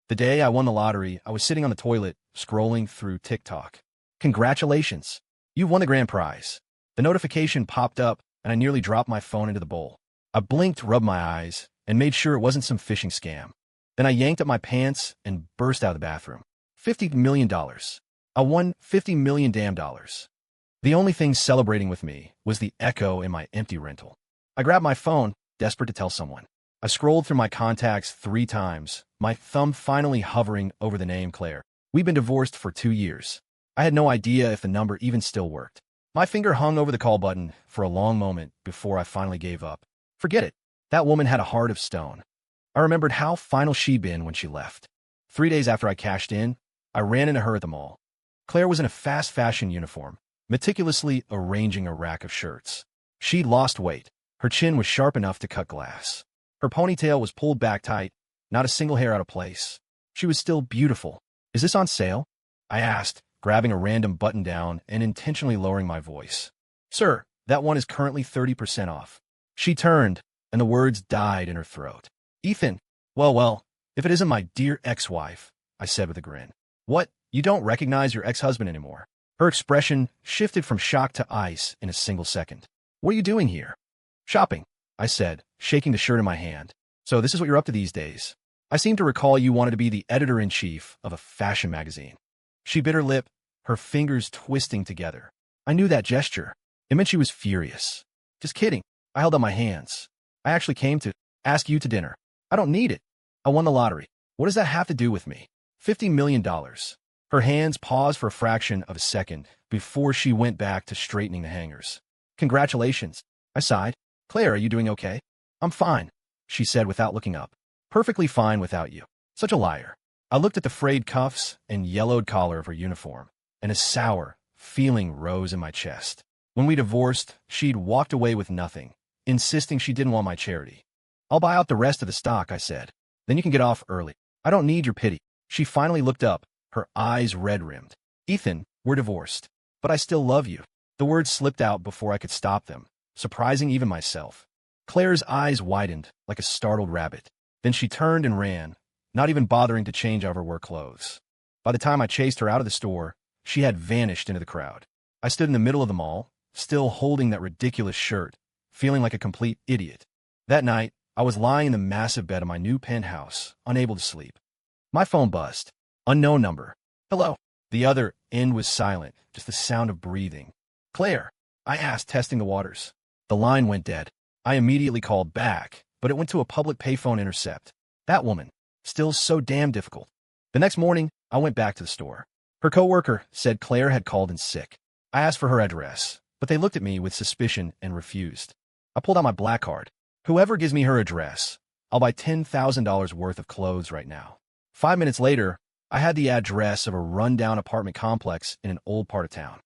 The day I won the lottery, I was sitting on the toilet, scrolling through TikTok. Congratulations! You won the grand prize. The notification popped up, and I nearly dropped my phone into the bowl. I blinked, rubbed my eyes, and made sure it wasn't some phishing scam. Then I yanked up my pants and burst out of the bathroom. $50 million. I won $50 million damn dollars. The only thing celebrating with me was the echo in my empty rental. I grabbed my phone, desperate to tell someone. I scrolled through my contacts 3 times, my thumb finally hovering over the name Claire. We've been divorced for 2 years. I had no idea if the number even still worked. My finger hung over the call button for a long moment before I finally gave up. Forget it. That woman had a heart of stone. I remembered how final she'd been when she left. 3 days after I cashed in, I ran into her at the mall. Claire was in a fast fashion uniform, meticulously arranging a rack of shirts. She'd lost weight. Her chin was sharp enough to cut glass. Her ponytail was pulled back tight, not a single hair out of place. She was still beautiful. "Is this on sale?" I asked, grabbing a random button-down and intentionally lowering my voice. "Sir, that one is currently 30% off." She turned, and the words died in her throat. "Ethan, well, if it isn't my dear ex-wife," I said with a grin. "What, you don't recognize your ex-husband anymore?" Her expression shifted from shock to ice in a single second. "What are you doing here?" "Shopping," I said, shaking the shirt in my hand. "So this is what you're up to these days. I seem to recall you wanted to be the editor-in-chief of a fashion magazine." She bit her lip, her fingers twisting together. I knew that gesture. It meant she was furious. "Just kidding." I held up my hands. "I actually came to ask you to dinner. I don't need it. I won the lottery. What does that have to do with me?" $50 million. Her hands paused for a fraction of a second before she went back to straightening the hangers. "Congratulations." I sighed. "Claire, are you doing okay?" "I'm fine," she said without looking up. "Perfectly fine without you." Such a liar. I looked at the frayed cuffs and yellowed collar of her uniform, and a sour feeling rose in my chest. When we divorced, she'd walked away with nothing, insisting she didn't want my charity. "I'll buy out the rest of the stock," I said. "Then you can get off early. I don't need your pity." She finally looked up, her eyes red-rimmed. "Ethan, we're divorced, but I still love you." The words slipped out before I could stop them, surprising even myself. Claire's eyes widened like a startled rabbit. Then she turned and ran, not even bothering to change out of her work clothes. By the time I chased her out of the store, she had vanished into the crowd. I stood in the middle of the mall, still holding that ridiculous shirt, feeling like a complete idiot. That night, I was lying in the massive bed of my new penthouse, unable to sleep. My phone buzzed. Unknown number. "Hello." The other end was silent, just the sound of breathing. "Claire?" I asked, testing the waters. The line went dead. I immediately called back, but it went to a public payphone intercept. That woman. Still so damn difficult. The next morning, I went back to the store. Her coworker said Claire had called in sick. I asked for her address, but they looked at me with suspicion and refused. I pulled out my black card. "Whoever gives me her address, I'll buy $10,000 worth of clothes right now." 5 minutes later, I had the address of a run-down apartment complex in an old part of town.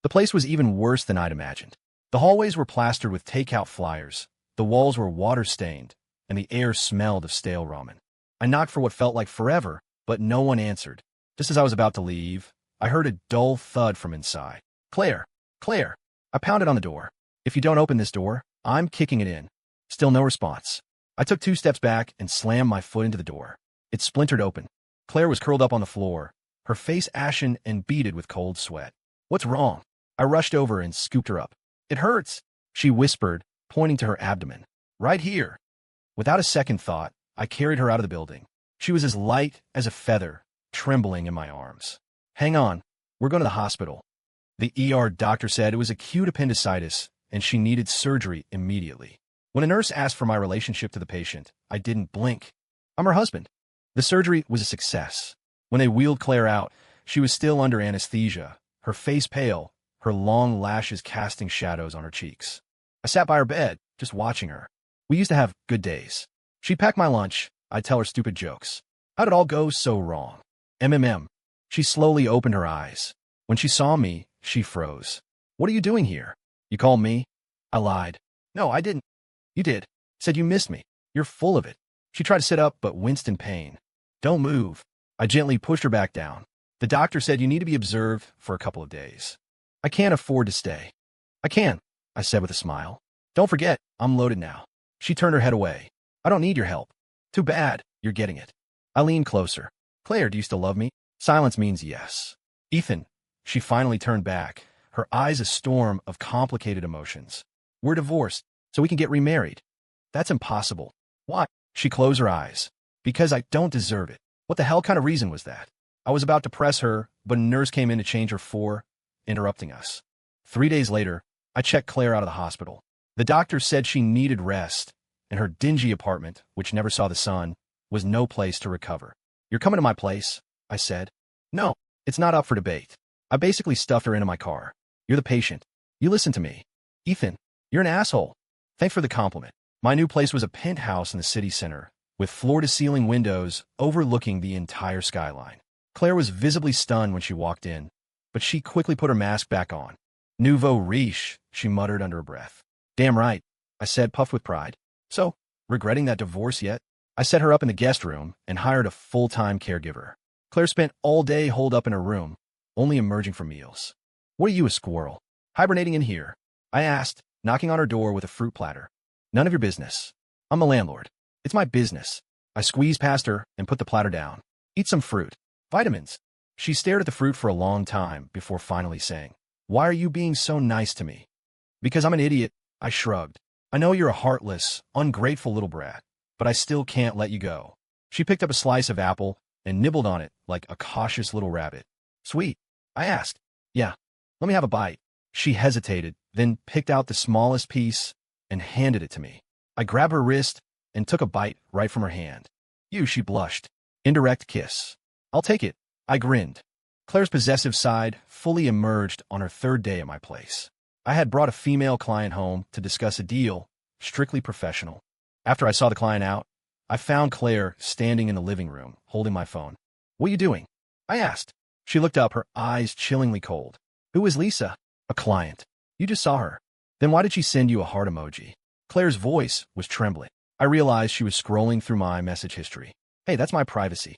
The place was even worse than I'd imagined. The hallways were plastered with takeout flyers, the walls were water-stained, and the air smelled of stale ramen. I knocked for what felt like forever, but no one answered. Just as I was about to leave, I heard a dull thud from inside. "Claire! Claire!" I pounded on the door. "If you don't open this door, I'm kicking it in." Still no response. I took 2 steps back and slammed my foot into the door. It splintered open. Claire was curled up on the floor, her face ashen and beaded with cold sweat. "What's wrong?" I rushed over and scooped her up. "It hurts," she whispered, pointing to her abdomen. "Right here." Without a second thought, I carried her out of the building. She was as light as a feather, trembling in my arms. "Hang on, we're going to the hospital." The ER doctor said it was acute appendicitis, and she needed surgery immediately. When a nurse asked for my relationship to the patient, I didn't blink. "I'm her husband." The surgery was a success. When they wheeled Claire out, she was still under anesthesia, her face pale, her long lashes casting shadows on her cheeks. I sat by her bed, just watching her. We used to have good days. She'd pack my lunch, I'd tell her stupid jokes. How'd it all go so wrong? MMM. She slowly opened her eyes. When she saw me, she froze. "What are you doing here?" "You called me?" I lied. "No, I didn't." "You did. Said you missed me. You're full of it." She tried to sit up, but winced in pain. "Don't move." I gently pushed her back down. "The doctor said you need to be observed for a couple of days." "I can't afford to stay." "I can," I said with a smile. "Don't forget, I'm loaded now." She turned her head away. "I don't need your help." "Too bad, you're getting it." I leaned closer. Claire, do you still love me? Silence means yes. Ethan. She finally turned back, her eyes a storm of complicated emotions. We're divorced, so we can get remarried. That's impossible. Why? She closed her eyes. Because I don't deserve it. What the hell kind of reason was that? I was about to press her, but a nurse came in to change her for, interrupting us. 3 days later, I checked Claire out of the hospital. The doctor said she needed rest, and her dingy apartment, which never saw the sun, was no place to recover. You're coming to my place, I said. No, it's not up for debate. I basically stuffed her into my car. You're the patient. You listen to me. Ethan, you're an asshole. Thanks for the compliment. My new place was a penthouse in the city center, with floor-to-ceiling windows overlooking the entire skyline. Claire was visibly stunned when she walked in, but she quickly put her mask back on. Nouveau riche, she muttered under her breath. Damn right, I said, puffed with pride. So, regretting that divorce yet? I set her up in the guest room and hired a full-time caregiver. Claire spent all day holed up in her room, only emerging for meals. What are you, a squirrel? Hibernating in here? I asked, knocking on her door with a fruit platter. None of your business. I'm the landlord. It's my business. I squeezed past her and put the platter down. Eat some fruit. Vitamins. She stared at the fruit for a long time before finally saying, Why are you being so nice to me? Because I'm an idiot, I shrugged. I know you're a heartless, ungrateful little brat, but I still can't let you go. She picked up a slice of apple and nibbled on it like a cautious little rabbit. Sweet? I asked. Yeah. Let me have a bite. She hesitated, then picked out the smallest piece and handed it to me. I grabbed her wrist and took a bite right from her hand. You, she blushed. Indirect kiss. I'll take it. I grinned. Claire's possessive side fully emerged on her third day at my place. I had brought a female client home to discuss a deal, strictly professional. After I saw the client out, I found Claire standing in the living room, holding my phone. What are you doing? I asked. She looked up, her eyes chillingly cold. Who is Lisa? A client. You just saw her. Then why did she send you a heart emoji? Claire's voice was trembling. I realized she was scrolling through my message history. Hey, that's my privacy.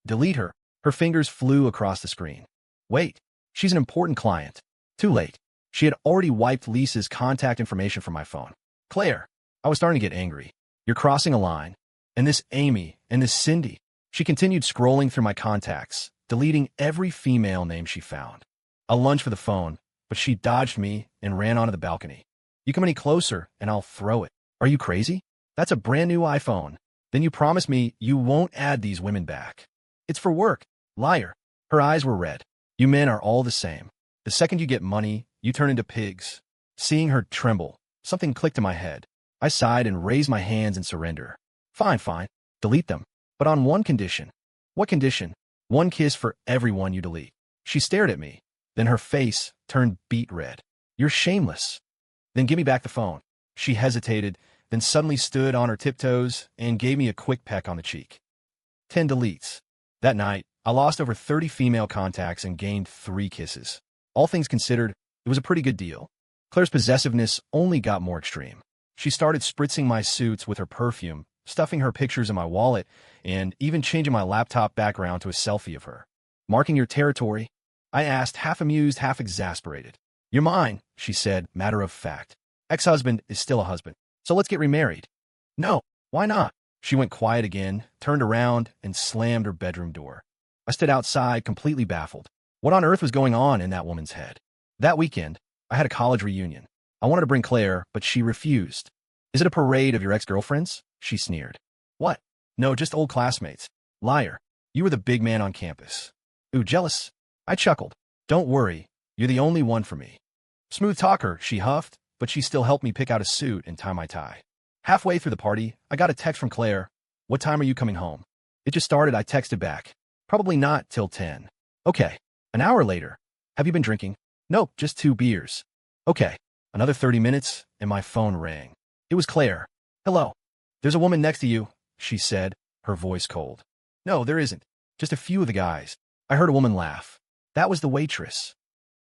Delete her. Her fingers flew across the screen. Wait, she's an important client. Too late. She had already wiped Lisa's contact information from my phone. Claire, I was starting to get angry. You're crossing a line. And this Amy, and this Cindy. She continued scrolling through my contacts, deleting every female name she found. I lunged for the phone, but she dodged me and ran onto the balcony. You come any closer, and I'll throw it. Are you crazy? That's a brand new iPhone. Then you promise me you won't add these women back. It's for work. Liar. Her eyes were red. You men are all the same. The second you get money, you turn into pigs. Seeing her tremble, something clicked in my head. I sighed and raised my hands in surrender. Fine, fine. Delete them. But on one condition. What condition? One kiss for everyone you delete. She stared at me. Then her face turned beet red. You're shameless. Then give me back the phone. She hesitated, then suddenly stood on her tiptoes and gave me a quick peck on the cheek. 10 deletes. That night, I lost over 30 female contacts and gained 3 kisses. All things considered, it was a pretty good deal. Claire's possessiveness only got more extreme. She started spritzing my suits with her perfume, stuffing her pictures in my wallet, and even changing my laptop background to a selfie of her. Marking your territory? I asked, half amused, half exasperated. You're mine, she said, matter of fact. Ex-husband is still a husband, so let's get remarried. No, why not? She went quiet again, turned around, and slammed her bedroom door. I stood outside, completely baffled. What on earth was going on in that woman's head? That weekend, I had a college reunion. I wanted to bring Claire, but she refused. Is it a parade of your ex-girlfriends? She sneered. What? No, just old classmates. Liar. You were the big man on campus. Ooh, jealous? I chuckled. Don't worry, you're the only one for me. Smooth talker, she huffed, but she still helped me pick out a suit and tie my tie. Halfway through the party, I got a text from Claire. What time are you coming home? It just started, I texted back. Probably not till 10. Okay. An hour later. Have you been drinking? Nope, just 2 beers. Okay. Another 30 minutes, and my phone rang. It was Claire. Hello. There's a woman next to you, she said, her voice cold. No, there isn't. Just a few of the guys. I heard a woman laugh. That was the waitress.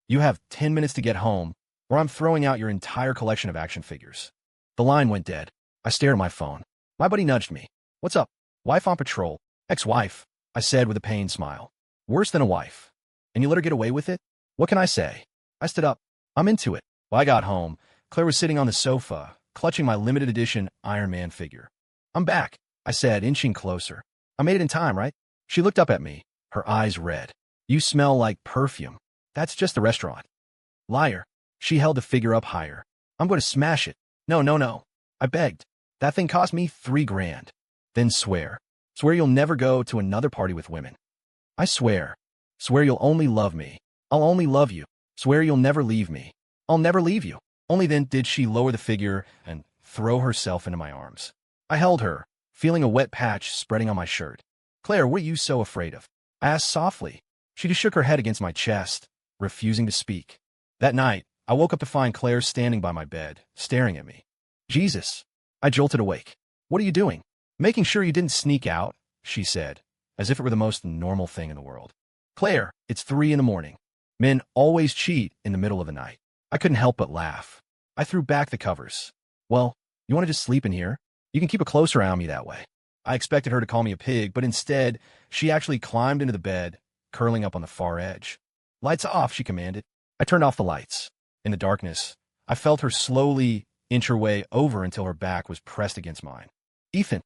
You have 10 minutes to get home, or I'm throwing out your entire collection of action figures. The line went dead. I stared at my phone. My buddy nudged me. What's up? Wife on patrol. Ex-wife, I said with a pained smile. Worse than a wife. And you let her get away with it? What can I say? I stood up. I'm into it. When I got home, Claire was sitting on the sofa, clutching my limited edition Iron Man figure. I'm back, I said, inching closer. I made it in time, right? She looked up at me, her eyes red. You smell like perfume. That's just the restaurant. Liar. She held the figure up higher. I'm going to smash it. No, no, no. I begged. That thing cost me $3,000. Then swear. Swear you'll never go to another party with women. I swear. Swear you'll only love me. I'll only love you. Swear you'll never leave me. I'll never leave you. Only then did she lower the figure and throw herself into my arms. I held her, feeling a wet patch spreading on my shirt. Claire, what are you so afraid of? I asked softly. She just shook her head against my chest, refusing to speak. That night, I woke up to find Claire standing by my bed, staring at me. Jesus. I jolted awake. What are you doing? Making sure you didn't sneak out, she said, as if it were the most normal thing in the world. Claire, it's 3 a.m. Men always cheat in the middle of the night. I couldn't help but laugh. I threw back the covers. Well, you want to just sleep in here? You can keep a closer eye on me that way. I expected her to call me a pig, but instead, she actually climbed into the bed, curling up on the far edge. Lights off, she commanded. I turned off the lights. In the darkness, I felt her slowly inch her way over until her back was pressed against mine. Ethan.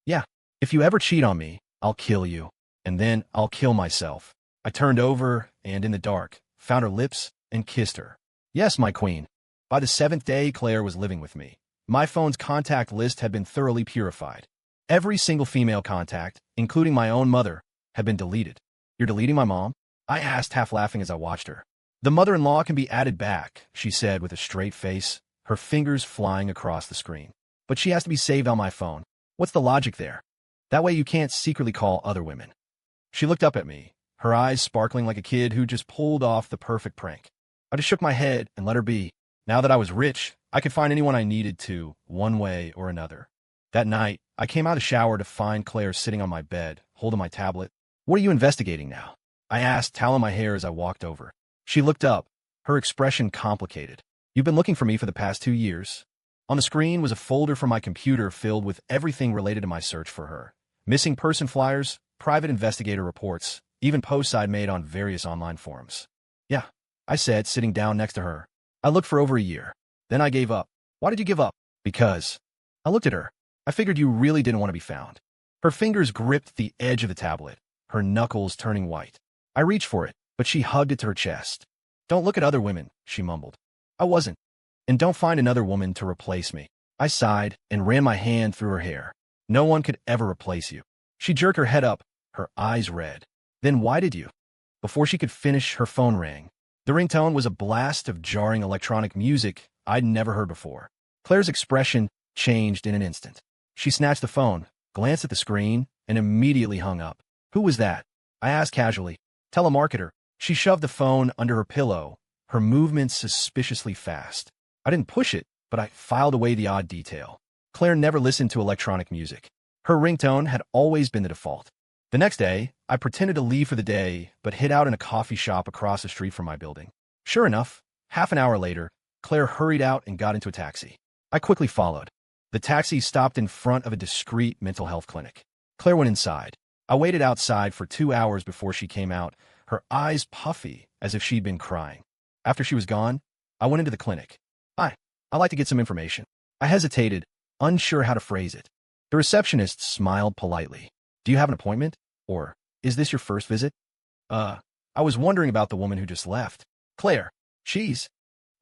Yeah, if you ever cheat on me, I'll kill you. And then I'll kill myself. I turned over and, in the dark, found her lips and kissed her. Yes, my queen. By the 7th day, Claire was living with me. My phone's contact list had been thoroughly purified. Every single female contact, including my own mother, had been deleted. You're deleting my mom? I asked, half laughing as I watched her. The mother-in-law can be added back, she said with a straight face, her fingers flying across the screen. But she has to be saved on my phone. What's the logic there? That way you can't secretly call other women. She looked up at me, her eyes sparkling like a kid who just pulled off the perfect prank. I just shook my head and let her be. Now that I was rich, I could find anyone I needed to, one way or another. That night, I came out of the shower to find Claire sitting on my bed, holding my tablet. What are you investigating now? I asked, toweling my hair as I walked over. She looked up, her expression complicated. You've been looking for me for the past 2 years. On the screen was a folder from my computer filled with everything related to my search for her. Missing person flyers, private investigator reports, even posts I'd made on various online forums. Yeah, I said, sitting down next to her. I looked for over a year. Then I gave up. Why did you give up? Because. I looked at her. I figured you really didn't want to be found. Her fingers gripped the edge of the tablet, her knuckles turning white. I reached for it, but she hugged it to her chest. Don't look at other women, she mumbled. I wasn't. And don't find another woman to replace me. I sighed and ran my hand through her hair. No one could ever replace you. She jerked her head up, her eyes red. Then why did you? Before she could finish, her phone rang. The ringtone was a blast of jarring electronic music I'd never heard before. Claire's expression changed in an instant. She snatched the phone, glanced at the screen, and immediately hung up. Who was that? I asked casually. Telemarketer. She shoved the phone under her pillow, her movements suspiciously fast. I didn't push it, but I filed away the odd detail. Claire never listened to electronic music. Her ringtone had always been the default. The next day, I pretended to leave for the day, but hid out in a coffee shop across the street from my building. Sure enough, half an hour later, Claire hurried out and got into a taxi. I quickly followed. The taxi stopped in front of a discreet mental health clinic. Claire went inside. I waited outside for 2 hours before she came out, her eyes puffy as if she'd been crying. After she was gone, I went into the clinic. Hi, I'd like to get some information. I hesitated, unsure how to phrase it. The receptionist smiled politely. Do you have an appointment? Or, is this your first visit? I was wondering about the woman who just left. Claire, she's...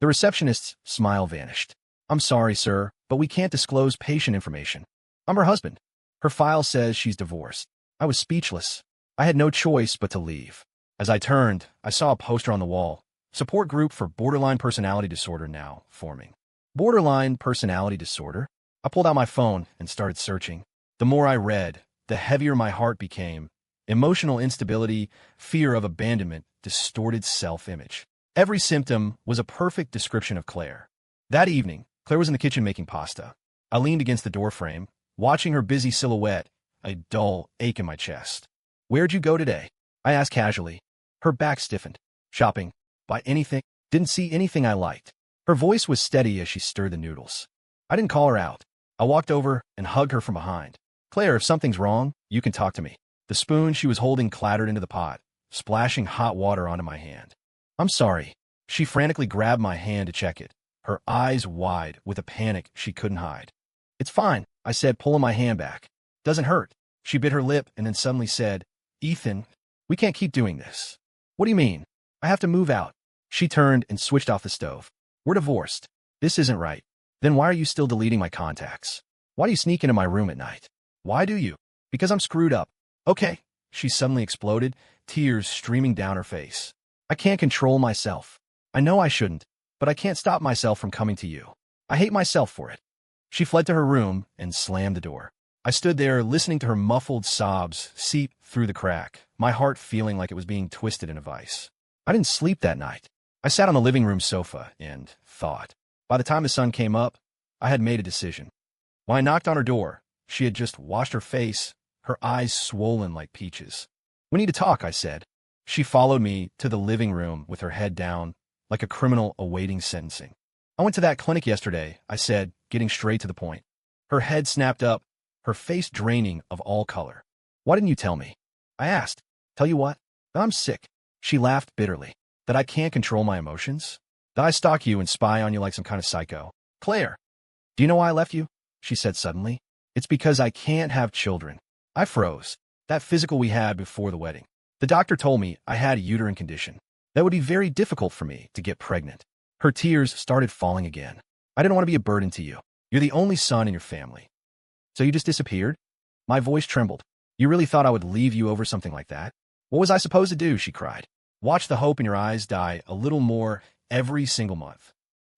The receptionist's smile vanished. I'm sorry, sir, but we can't disclose patient information. I'm her husband. Her file says she's divorced. I was speechless. I had no choice but to leave. As I turned, I saw a poster on the wall. Support group for borderline personality disorder now forming. Borderline personality disorder? I pulled out my phone and started searching. The more I read, the heavier my heart became. Emotional instability, fear of abandonment, distorted self-image. Every symptom was a perfect description of Claire. That evening, Claire was in the kitchen making pasta. I leaned against the doorframe, watching her busy silhouette, a dull ache in my chest. Where'd you go today? I asked casually. Her back stiffened. Shopping. Buy anything. Didn't see anything I liked. Her voice was steady as she stirred the noodles. I didn't call her out. I walked over and hugged her from behind. Claire, if something's wrong, you can talk to me. The spoon she was holding clattered into the pot, splashing hot water onto my hand. I'm sorry. She frantically grabbed my hand to check it, her eyes wide with a panic she couldn't hide. It's fine, I said, pulling my hand back. Doesn't hurt. She bit her lip and then suddenly said, Ethan, we can't keep doing this. What do you mean? I have to move out. She turned and switched off the stove. We're divorced. This isn't right. Then why are you still deleting my contacts? Why do you sneak into my room at night? Why do you? Because I'm screwed up. Okay. She suddenly exploded, tears streaming down her face. I can't control myself. I know I shouldn't, but I can't stop myself from coming to you. I hate myself for it. She fled to her room and slammed the door. I stood there listening to her muffled sobs seep through the crack, my heart feeling like it was being twisted in a vice. I didn't sleep that night. I sat on the living room sofa and thought. By the time the sun came up, I had made a decision. When I knocked on her door, she had just washed her face, her eyes swollen like peaches. We need to talk, I said. She followed me to the living room with her head down, like a criminal awaiting sentencing. I went to that clinic yesterday, I said, getting straight to the point. Her head snapped up, her face draining of all color. Why didn't you tell me? I asked. Tell you what? That I'm sick. She laughed bitterly. That I can't control my emotions? That I stalk you and spy on you like some kind of psycho? Claire, do you know why I left you? She said suddenly. It's because I can't have children. I froze. That physical we had before the wedding. The doctor told me I had a uterine condition. That would be very difficult for me to get pregnant. Her tears started falling again. I didn't want to be a burden to you. You're the only son in your family. So you just disappeared? My voice trembled. You really thought I would leave you over something like that? What was I supposed to do? She cried. Watch the hope in your eyes die a little more every single month.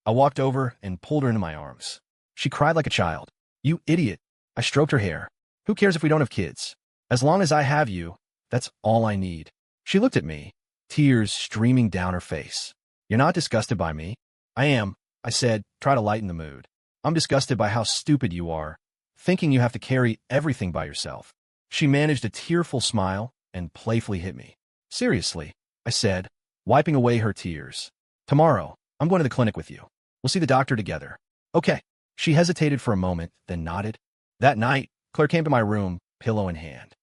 I walked over and pulled her into my arms. She cried like a child. You idiot. I stroked her hair. Who cares if we don't have kids? As long as I have you, that's all I need. She looked at me, tears streaming down her face. You're not disgusted by me? I am, I said, try to lighten the mood. I'm disgusted by how stupid you are, thinking you have to carry everything by yourself. She managed a tearful smile and playfully hit me. Seriously, I said, wiping away her tears. Tomorrow, I'm going to the clinic with you. We'll see the doctor together. Okay. She hesitated for a moment, then nodded. That night, Claire came to my room, pillow in hand.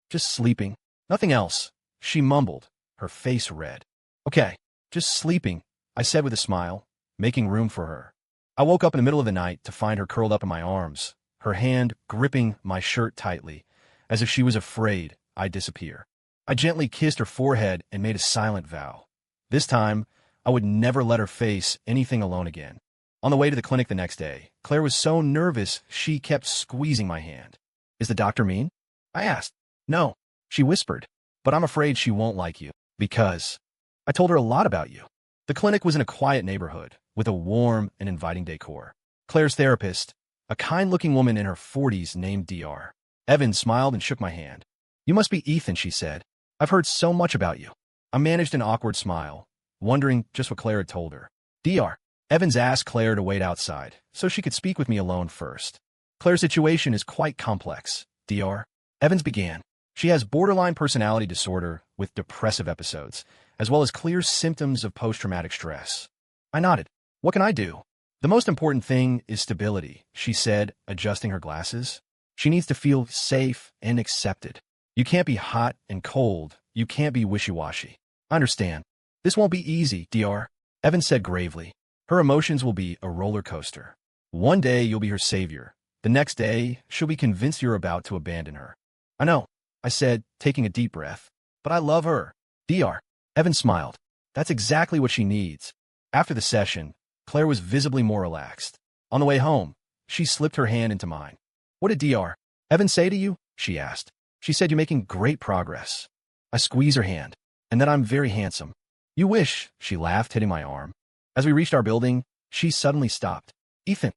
Just sleeping. Nothing else, she mumbled, her face red. Okay, just sleeping, I said with a smile, making room for her. I woke up in the middle of the night to find her curled up in my arms, her hand gripping my shirt tightly, as if she was afraid I'd disappear. I gently kissed her forehead and made a silent vow. This time, I would never let her face anything alone again. On the way to the clinic the next day, Claire was so nervous she kept squeezing my hand. Is the doctor mean? I asked. No, she whispered, but I'm afraid she won't like you, because I told her a lot about you. The clinic was in a quiet neighborhood, with a warm and inviting decor. Claire's therapist, a kind-looking woman in her 40s named Dr. Evan, smiled and shook my hand. You must be Ethan, she said. I've heard so much about you. I managed an awkward smile, wondering just what Claire had told her. Dr. Evans asked Claire to wait outside, so she could speak with me alone first. Claire's situation is quite complex, Dr. Evans began. She has borderline personality disorder with depressive episodes, as well as clear symptoms of post-traumatic stress. I nodded. What can I do? The most important thing is stability, she said, adjusting her glasses. She needs to feel safe and accepted. You can't be hot and cold. You can't be wishy-washy. I understand. This won't be easy, Dr. Evans said gravely. Her emotions will be a roller coaster. One day you'll be her savior. The next day, she'll be convinced you're about to abandon her. I know, I said, taking a deep breath. But I love her. Dr. Evans smiled. That's exactly what she needs. After the session, Claire was visibly more relaxed. On the way home, she slipped her hand into mine. What did Dr. Evans say to you? She asked. She said you're making great progress. I squeezed her hand, and that I'm very handsome. You wish, she laughed, hitting my arm. As we reached our building, she suddenly stopped. Ethan.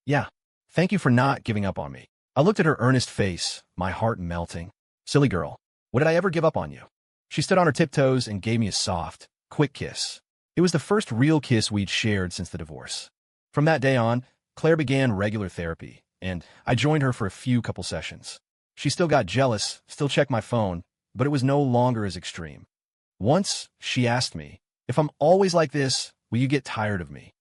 Yeah. Thank you for not giving up on me. I looked at her earnest face, my heart melting. Silly girl. What did I ever give up on you? She stood on her tiptoes and gave me a soft, quick kiss. It was the first real kiss we'd shared since the divorce. From that day on, Claire began regular therapy, and I joined her for a few couple sessions. She still got jealous, still checked my phone, but it was no longer as extreme. Once, she asked me, if I'm always like this, will you get tired of me?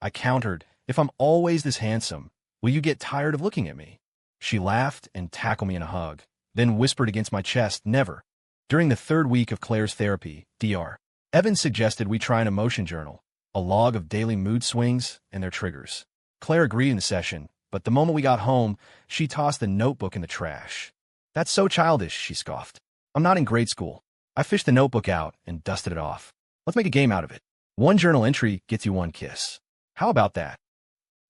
I countered, if I'm always this handsome, will you get tired of looking at me? She laughed and tackled me in a hug, then whispered against my chest, never. During the third week of Claire's therapy, Dr. Evans suggested we try an emotion journal, a log of daily mood swings and their triggers. Claire agreed in the session, but the moment we got home, she tossed the notebook in the trash. That's so childish, she scoffed. I'm not in grade school. I fished the notebook out and dusted it off. Let's make a game out of it. One journal entry gets you one kiss. How about that?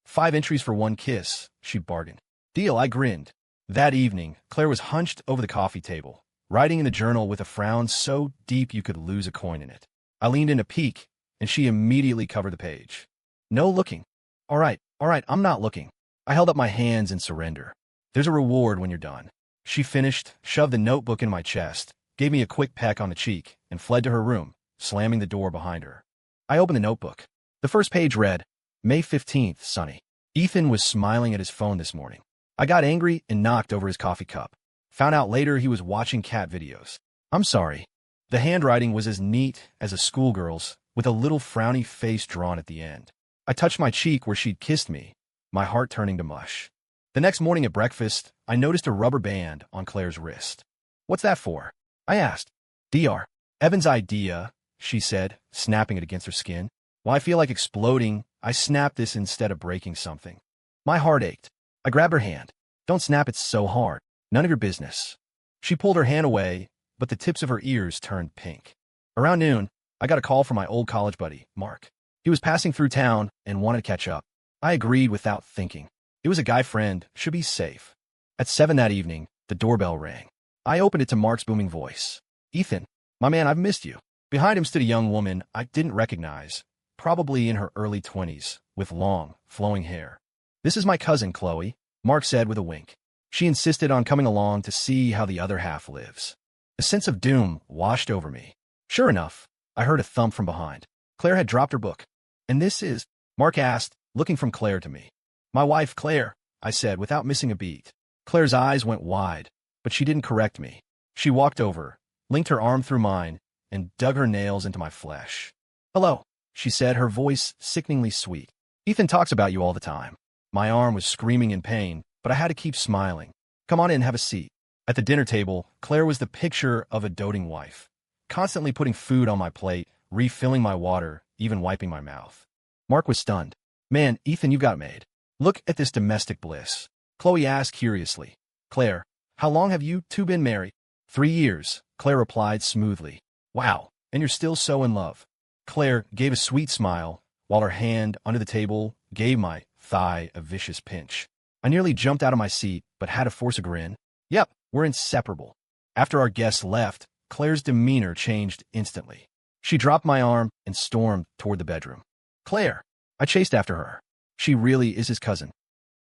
5 entries for one kiss, she bargained. Deal, I grinned. That evening, Claire was hunched over the coffee table, writing in the journal with a frown so deep you could lose a coin in it. I leaned in to peek, and she immediately covered the page. No looking. All right, I'm not looking. I held up my hands in surrender. There's a reward when you're done. She finished, shoved the notebook in my chest, gave me a quick peck on the cheek, and fled to her room, slamming the door behind her. I opened the notebook. The first page read, May 15th, Sunny. Ethan was smiling at his phone this morning. I got angry and knocked over his coffee cup. Found out later he was watching cat videos. I'm sorry. The handwriting was as neat as a schoolgirl's, with a little frowny face drawn at the end. I touched my cheek where she'd kissed me, my heart turning to mush. The next morning at breakfast, I noticed a rubber band on Claire's wrist. What's that for? I asked. Dr. Evan's idea, she said, snapping it against her skin. While I feel like exploding, I snapped this instead of breaking something. My heart ached. I grabbed her hand. Don't snap it so hard. None of your business. She pulled her hand away, but the tips of her ears turned pink. Around noon, I got a call from my old college buddy, Mark. He was passing through town and wanted to catch up. I agreed without thinking. It was a guy friend, should be safe. At 7 that evening, the doorbell rang. I opened it to Mark's booming voice. Ethan, my man, I've missed you. Behind him stood a young woman I didn't recognize, probably in her early 20s, with long, flowing hair. This is my cousin, Chloe, Mark said with a wink. She insisted on coming along to see how the other half lives. A sense of doom washed over me. Sure enough, I heard a thump from behind. Claire had dropped her book. And this is? Mark asked, looking from Claire to me. My wife, Claire, I said without missing a beat. Claire's eyes went wide, but she didn't correct me. She walked over, linked her arm through mine, and dug her nails into my flesh. Hello, she said, her voice sickeningly sweet. Ethan talks about you all the time. My arm was screaming in pain, but I had to keep smiling. Come on in, have a seat. At the dinner table, Claire was the picture of a doting wife, constantly putting food on my plate, refilling my water, even wiping my mouth. Mark was stunned. Man, Ethan, you got it made. Look at this domestic bliss. Chloe asked curiously. Claire, how long have you two been married? 3 years, Claire replied smoothly. Wow, and you're still so in love. Claire gave a sweet smile, while her hand under the table gave my thigh a vicious pinch. I nearly jumped out of my seat, but had to force a grin. Yep, we're inseparable. After our guests left, Claire's demeanor changed instantly. She dropped my arm and stormed toward the bedroom. Claire! I chased after her. She really is his cousin.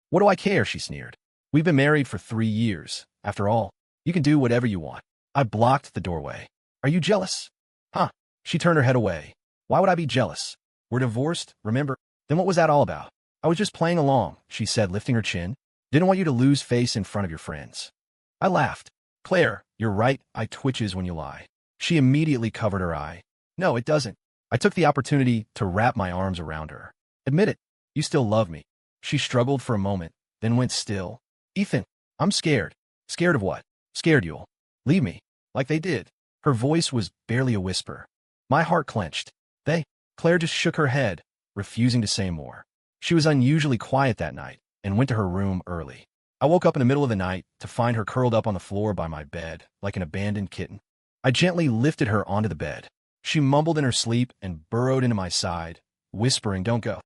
What do I care, she sneered. We've been married for 3 years. After all, you can do whatever you want. I blocked the doorway. Are you jealous? Huh. She turned her head away. Why would I be jealous? We're divorced, remember? Then what was that all about? I was just playing along, she said, lifting her chin. Didn't want you to lose face in front of your friends. I laughed. Claire, you're right, I twitches when you lie. She immediately covered her eye. No, it doesn't. I took the opportunity to wrap my arms around her. Admit it, you still love me. She struggled for a moment, then went still. Ethan, I'm scared. Scared of what? Scared you'll leave me, like they did. Her voice was barely a whisper. My heart clenched. Claire just shook her head, refusing to say more. She was unusually quiet that night and went to her room early. I woke up in the middle of the night to find her curled up on the floor by my bed, like an abandoned kitten. I gently lifted her onto the bed. She mumbled in her sleep and burrowed into my side, whispering, "Don't go."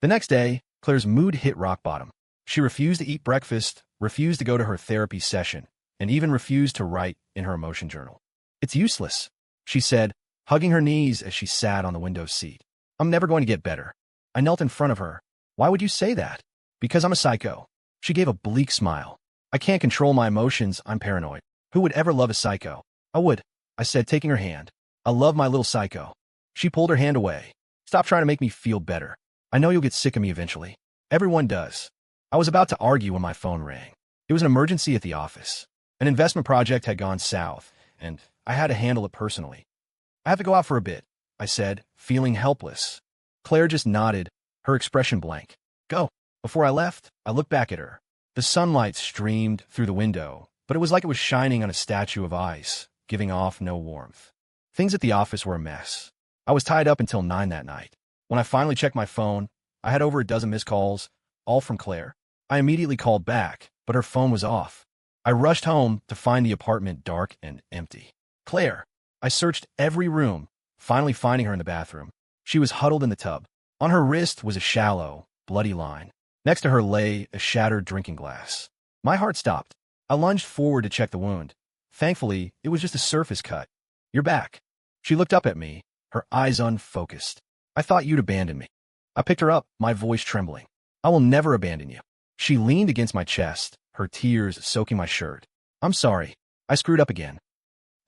The next day, Claire's mood hit rock bottom. She refused to eat breakfast, refused to go to her therapy session, and even refused to write in her emotion journal. It's useless, she said, hugging her knees as she sat on the window seat. I'm never going to get better. I knelt in front of her. Why would you say that? Because I'm a psycho. She gave a bleak smile. I can't control my emotions, I'm paranoid. Who would ever love a psycho? I would, I said, taking her hand. I love my little psycho. She pulled her hand away. Stop trying to make me feel better. I know you'll get sick of me eventually. Everyone does. I was about to argue when my phone rang. It was an emergency at the office. An investment project had gone south, and I had to handle it personally. I have to go out for a bit, I said, feeling helpless. Claire just nodded, her expression blank. Go. Before I left, I looked back at her. The sunlight streamed through the window, but it was like it was shining on a statue of ice, giving off no warmth. Things at the office were a mess. I was tied up until 9 that night. When I finally checked my phone, I had over a dozen missed calls, all from Claire. I immediately called back, but her phone was off. I rushed home to find the apartment dark and empty. Claire. I searched every room, finally finding her in the bathroom. She was huddled in the tub. On her wrist was a shallow, bloody line. Next to her lay a shattered drinking glass. My heart stopped. I lunged forward to check the wound. Thankfully, it was just a surface cut. "You're back." She looked up at me, her eyes unfocused. "I thought you'd abandon me." I picked her up, my voice trembling. "I will never abandon you." She leaned against my chest, her tears soaking my shirt. "I'm sorry. I screwed up again."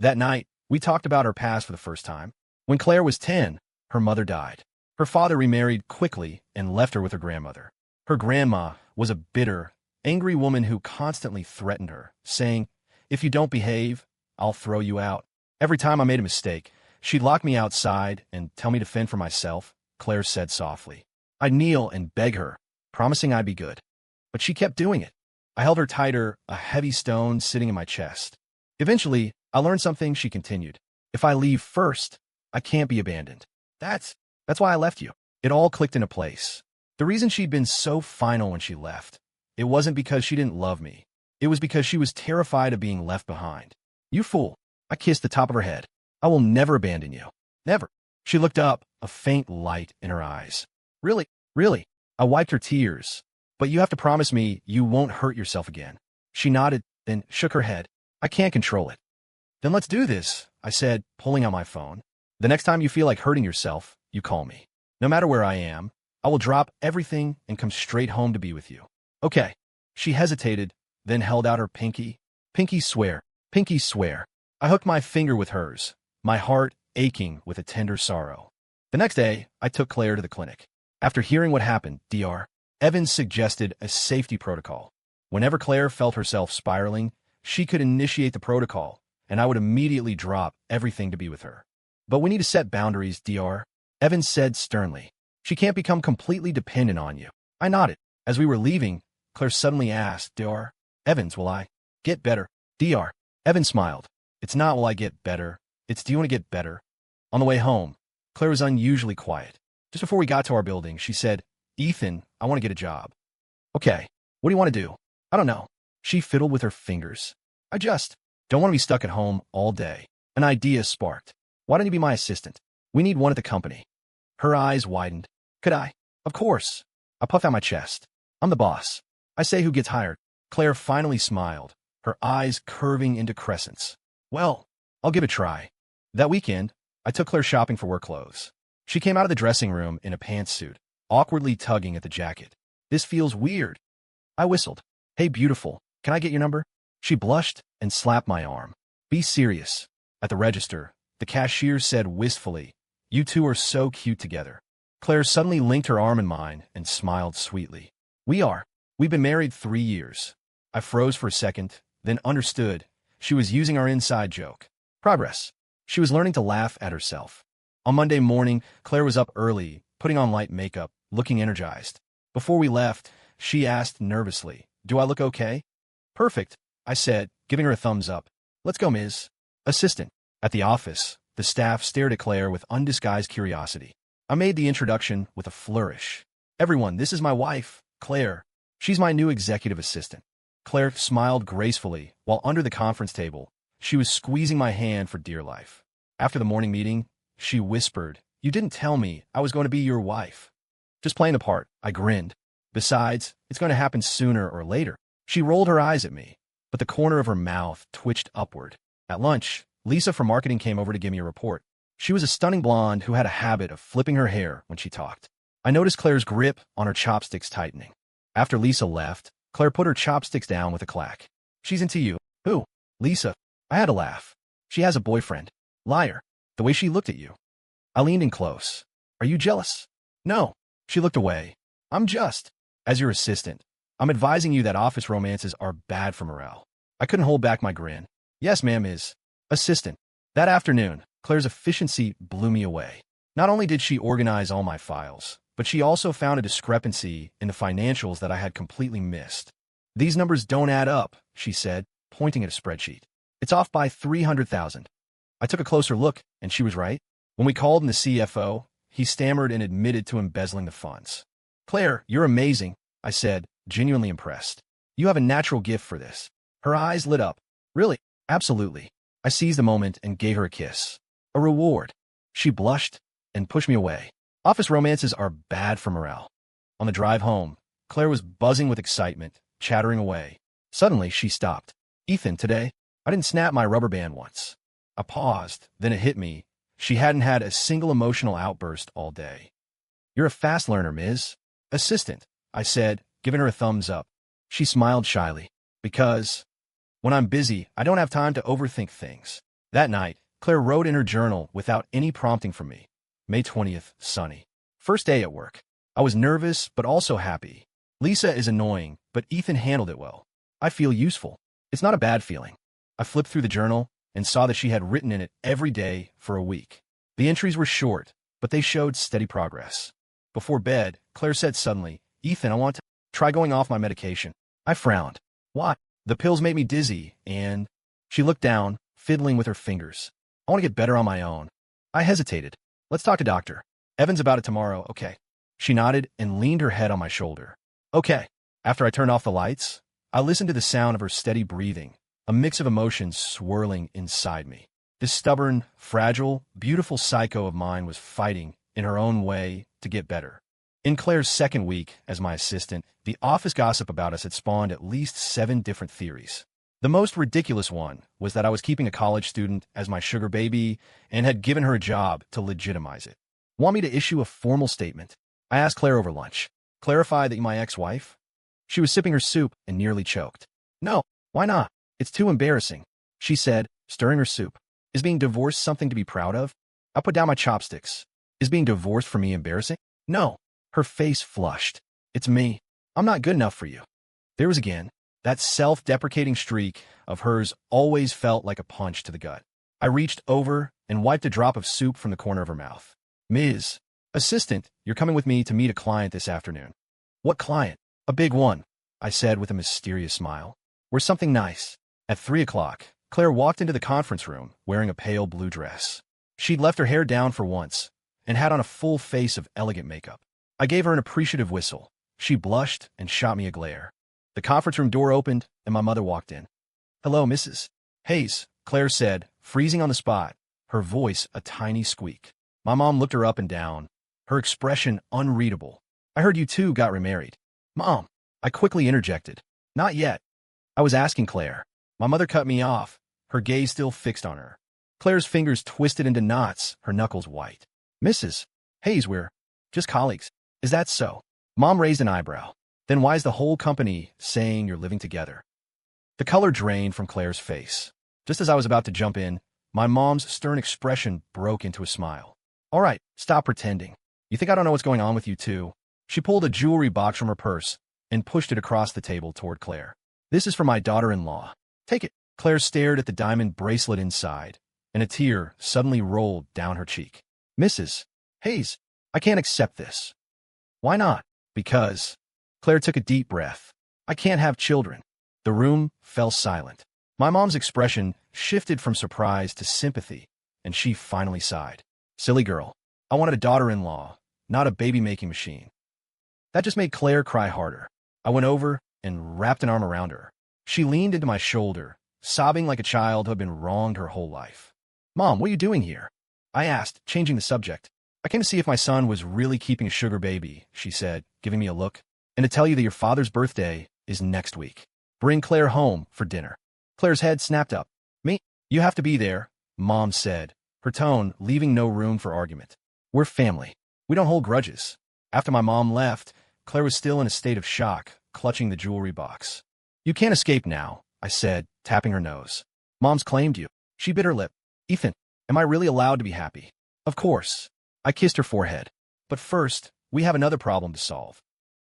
That night, we talked about her past for the first time. When Claire was 10, her mother died. Her father remarried quickly and left her with her grandmother. Her grandma was a bitter, angry woman who constantly threatened her, saying, "If you don't behave, I'll throw you out." Every time I made a mistake, she'd lock me outside and tell me to fend for myself, Claire said softly. I'd kneel and beg her, promising I'd be good. But she kept doing it. I held her tighter, a heavy stone sitting in my chest. Eventually, I learned something, she continued. "If I leave first, I can't be abandoned. That's why I left you." It all clicked into place. The reason she'd been so final when she left, it wasn't because she didn't love me. It was because she was terrified of being left behind. "You fool." I kissed the top of her head. "I will never abandon you. Never." She looked up, a faint light in her eyes. "Really? Really?" I wiped her tears. "But you have to promise me you won't hurt yourself again." She nodded, then shook her head. "I can't control it." "Then let's do this," I said, pulling out my phone. "The next time you feel like hurting yourself, you call me. No matter where I am, I will drop everything and come straight home to be with you." "Okay." She hesitated, then held out her pinky. "Pinky swear. Pinky swear." I hooked my finger with hers, my heart aching with a tender sorrow. The next day, I took Claire to the clinic. After hearing what happened, Dr. Evans suggested a safety protocol. Whenever Claire felt herself spiraling, she could initiate the protocol, and I would immediately drop everything to be with her. "But we need to set boundaries," Dr. Evans said sternly. "She can't become completely dependent on you." I nodded. As we were leaving, Claire suddenly asked, "Dr. Evans, will I get better?" Dr. Evans smiled. "It's not will I get better, it's do you want to get better?" On the way home, Claire was unusually quiet. Just before we got to our building, she said, "Ethan, I want to get a job." "Okay, what do you want to do?" "I don't know." She fiddled with her fingers. "I just don't want to be stuck at home all day." An idea sparked. "Why don't you be my assistant? We need one at the company." Her eyes widened. "Could I?" "Of course." I puffed out my chest. "I'm the boss. I say who gets hired." Claire finally smiled, her eyes curving into crescents. "Well, I'll give it a try." That weekend, I took Claire shopping for work clothes. She came out of the dressing room in a pantsuit, awkwardly tugging at the jacket. "This feels weird." I whistled. "Hey, beautiful, can I get your number?" She blushed and slapped my arm. "Be serious." At the register, the cashier said wistfully, "You two are so cute together." Claire suddenly linked her arm in mine and smiled sweetly. We've been married 3 years." I froze for a second, then understood. She was using our inside joke. Progress. She was learning to laugh at herself. On Monday morning, Claire was up early, putting on light makeup, looking energized. Before we left, she asked nervously, "Do I look okay?" "Perfect," I said, giving her a thumbs up. "Let's go, Ms. Assistant." At the office, the staff stared at Claire with undisguised curiosity. I made the introduction with a flourish. "Everyone, this is my wife, Claire. She's my new executive assistant." Claire smiled gracefully, while under the conference table, she was squeezing my hand for dear life. After the morning meeting, she whispered, "You didn't tell me I was going to be your wife." "Just playing the part," I grinned. "Besides, it's going to happen sooner or later." She rolled her eyes at me, but the corner of her mouth twitched upward. At lunch, Lisa from marketing came over to give me a report. She was a stunning blonde who had a habit of flipping her hair when she talked. I noticed Claire's grip on her chopsticks tightening. After Lisa left, Claire put her chopsticks down with a clack. "She's into you." "Who?" "Lisa." I had to laugh. "She has a boyfriend." "Liar." "The way she looked at you." I leaned in close. "Are you jealous?" "No." She looked away. "I'm just, as your assistant, I'm advising you that office romances are bad for morale." I couldn't hold back my grin. "Yes, ma'am, Ms. Assistant." That afternoon, Claire's efficiency blew me away. Not only did she organize all my files, but she also found a discrepancy in the financials that I had completely missed. "These numbers don't add up," she said, pointing at a spreadsheet. "It's off by 300,000. I took a closer look, and she was right. When we called in the CFO, he stammered and admitted to embezzling the funds. "Claire, you're amazing," I said, genuinely impressed. "You have a natural gift for this." Her eyes lit up. Really? Absolutely. I seized the moment and gave her a kiss. A reward. She blushed and pushed me away. Office romances are bad for morale. On the drive home, Claire was buzzing with excitement, chattering away. Suddenly, she stopped. Ethan, today, I didn't snap my rubber band once. I paused, then it hit me. She hadn't had a single emotional outburst all day. You're a fast learner, Ms. Assistant, I said, giving her a thumbs up. She smiled shyly. Because when I'm busy, I don't have time to overthink things. That night, Claire wrote in her journal without any prompting from me. May 20th, sunny. First day at work. I was nervous, but also happy. Lisa is annoying, but Ethan handled it well. I feel useful. It's not a bad feeling. I flipped through the journal and saw that she had written in it every day for a week. The entries were short, but they showed steady progress. Before bed, Claire said suddenly, Ethan, I want to try going off my medication. I frowned. Why? The pills made me dizzy, and she looked down, fiddling with her fingers. I want to get better on my own. I hesitated. Let's talk to doctor. Evan's about it tomorrow, okay? She nodded and leaned her head on my shoulder. Okay. After I turned off the lights, I listened to the sound of her steady breathing, a mix of emotions swirling inside me. This stubborn, fragile, beautiful psycho of mine was fighting, in her own way, to get better. In Claire's second week as my assistant, the office gossip about us had spawned at least 7 different theories. The most ridiculous one was that I was keeping a college student as my sugar baby and had given her a job to legitimize it. Want me to issue a formal statement? I asked Claire over lunch. Clarify that you're my ex-wife? She was sipping her soup and nearly choked. No, why not? It's too embarrassing, she said, stirring her soup. Is being divorced something to be proud of? I put down my chopsticks. Is being divorced for me embarrassing? No. Her face flushed. It's me. I'm not good enough for you. There was again. That self-deprecating streak of hers always felt like a punch to the gut. I reached over and wiped a drop of soup from the corner of her mouth. Ms. Assistant, you're coming with me to meet a client this afternoon. What client? A big one, I said with a mysterious smile. We're something nice. At 3 o'clock, Claire walked into the conference room wearing a pale blue dress. She'd left her hair down for once and had on a full face of elegant makeup. I gave her an appreciative whistle. She blushed and shot me a glare. The conference room door opened, and my mother walked in. Hello, Mrs. Hayes, Claire said, freezing on the spot, her voice a tiny squeak. My mom looked her up and down, her expression unreadable. I heard you two got remarried. Mom, I quickly interjected. Not yet. I was asking Claire. My mother cut me off, her gaze still fixed on her. Claire's fingers twisted into knots, her knuckles white. Mrs. Hayes, we're just colleagues. Is that so? Mom raised an eyebrow. Then why is the whole company saying you're living together? The color drained from Claire's face. Just as I was about to jump in, my mom's stern expression broke into a smile. All right, stop pretending. You think I don't know what's going on with you two? She pulled a jewelry box from her purse and pushed it across the table toward Claire. This is for my daughter-in-law. Take it. Claire stared at the diamond bracelet inside, and a tear suddenly rolled down her cheek. Mrs. Hayes, I can't accept this. Why not? Because. Claire took a deep breath. I can't have children. The room fell silent. My mom's expression shifted from surprise to sympathy, and she finally sighed. Silly girl. I wanted a daughter-in-law, not a baby-making machine. That just made Claire cry harder. I went over and wrapped an arm around her. She leaned into my shoulder, sobbing like a child who had been wronged her whole life. Mom, what are you doing here? I asked, changing the subject. I came to see if my son was really keeping a sugar baby, she said, giving me a look, and to tell you that your father's birthday is next week. Bring Claire home for dinner. Claire's head snapped up. Me? You have to be there, Mom said, her tone leaving no room for argument. We're family. We don't hold grudges. After my mom left, Claire was still in a state of shock, clutching the jewelry box. You can't escape now, I said, tapping her nose. Mom's claimed you. She bit her lip. Ethan, am I really allowed to be happy? Of course. I kissed her forehead. But first, we have another problem to solve.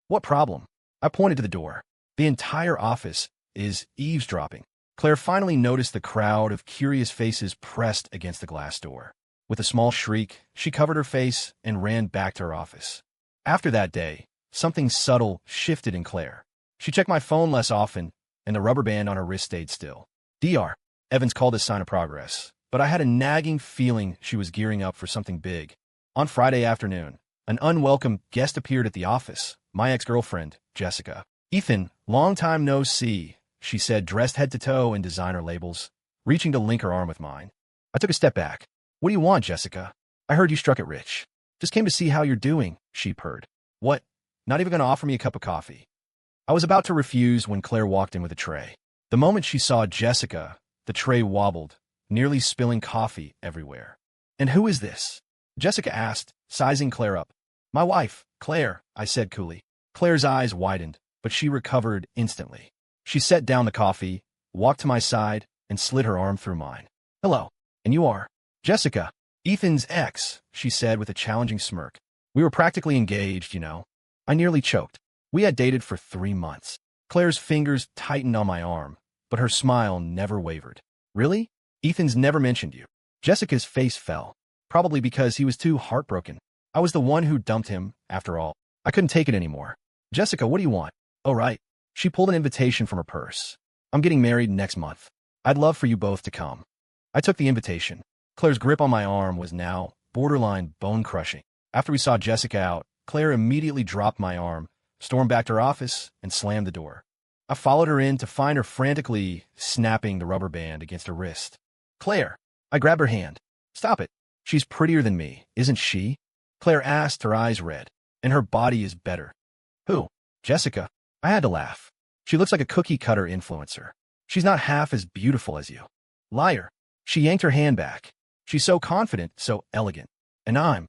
What problem? I pointed to the door. The entire office is eavesdropping. Claire finally noticed the crowd of curious faces pressed against the glass door. With a small shriek, she covered her face and ran back to her office. After that day, something subtle shifted in Claire. She checked my phone less often, and the rubber band on her wrist stayed still. Dr. Evans called this sign of progress, but I had a nagging feeling she was gearing up for something big. On Friday afternoon, an unwelcome guest appeared at the office, my ex-girlfriend, Jessica. Ethan, long time no see, she said, dressed head to toe in designer labels, reaching to link her arm with mine. I took a step back. What do you want, Jessica? I heard you struck it rich. Just came to see how you're doing, she purred. What? Not even going to offer me a cup of coffee? I was about to refuse when Claire walked in with a tray. The moment she saw Jessica, the tray wobbled, nearly spilling coffee everywhere. And who is this? Jessica asked, sizing Claire up. My wife, Claire, I said coolly. Claire's eyes widened, but she recovered instantly. She set down the coffee, walked to my side, and slid her arm through mine. Hello. And you are? Jessica, Ethan's ex, she said with a challenging smirk. We were practically engaged, you know. I nearly choked. We had dated for 3 months. Claire's fingers tightened on my arm, but her smile never wavered. Really? Ethan's never mentioned you. Jessica's face fell, probably because he was too heartbroken. I was the one who dumped him, after all. I couldn't take it anymore. Jessica, what do you want? Oh, right. She pulled an invitation from her purse. I'm getting married next month. I'd love for you both to come. I took the invitation. Claire's grip on my arm was now borderline bone-crushing. After we saw Jessica out, Claire immediately dropped my arm, stormed back to her office, and slammed the door. I followed her in to find her frantically snapping the rubber band against her wrist. Claire! I grabbed her hand. Stop it. She's prettier than me, isn't she? Claire asked, her eyes red. And her body is better. Who? Jessica. I had to laugh. She looks like a cookie-cutter influencer. She's not half as beautiful as you. Liar. She yanked her hand back. She's so confident, so elegant. And I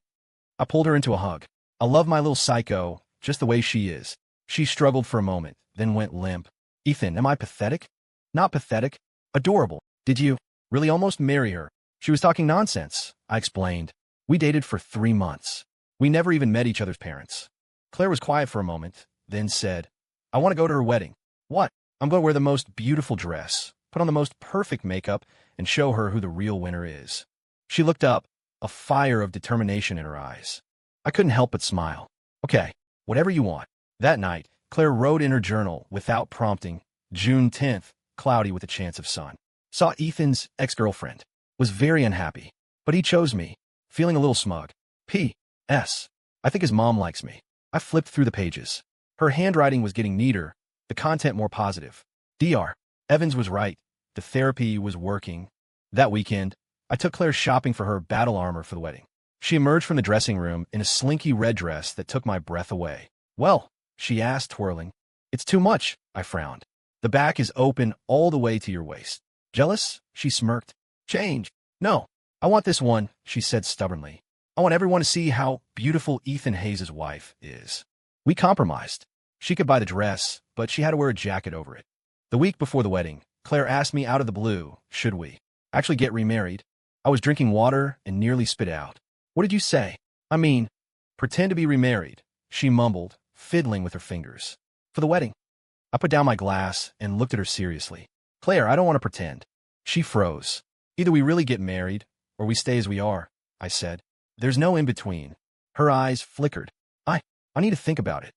pulled her into a hug. I love my little psycho, just the way she is. She struggled for a moment, then went limp. Ethan, am I pathetic? Not pathetic. Adorable. Did you really almost marry her? She was talking nonsense, I explained. We dated for 3 months. We never even met each other's parents. Claire was quiet for a moment, then said, I want to go to her wedding. What? I'm going to wear the most beautiful dress, put on the most perfect makeup, and show her who the real winner is. She looked up, a fire of determination in her eyes. I couldn't help but smile. Okay, whatever you want. That night, Claire wrote in her journal, without prompting, June 10th, cloudy with a chance of sun. Saw Ethan's ex-girlfriend. Was very unhappy. But he chose me. Feeling a little smug. P.S. I think his mom likes me. I flipped through the pages. Her handwriting was getting neater, the content more positive. Dr. Evans was right. The therapy was working. That weekend, I took Claire shopping for her battle armor for the wedding. She emerged from the dressing room in a slinky red dress that took my breath away. Well, she asked, twirling. It's too much, I frowned. The back is open all the way to your waist. Jealous? She smirked. Change. No, I want this one, she said stubbornly. I want everyone to see how beautiful Ethan Hayes' wife is. We compromised. She could buy the dress, but she had to wear a jacket over it. The week before the wedding, Claire asked me out of the blue, should we actually get remarried? I was drinking water and nearly spit out. What did you say? I mean, pretend to be remarried, she mumbled, fiddling with her fingers. For the wedding. I put down my glass and looked at her seriously. Claire, I don't want to pretend. She froze. Either we really get married, or we stay as we are, I said. There's no in-between. Her eyes flickered. I need to think about it.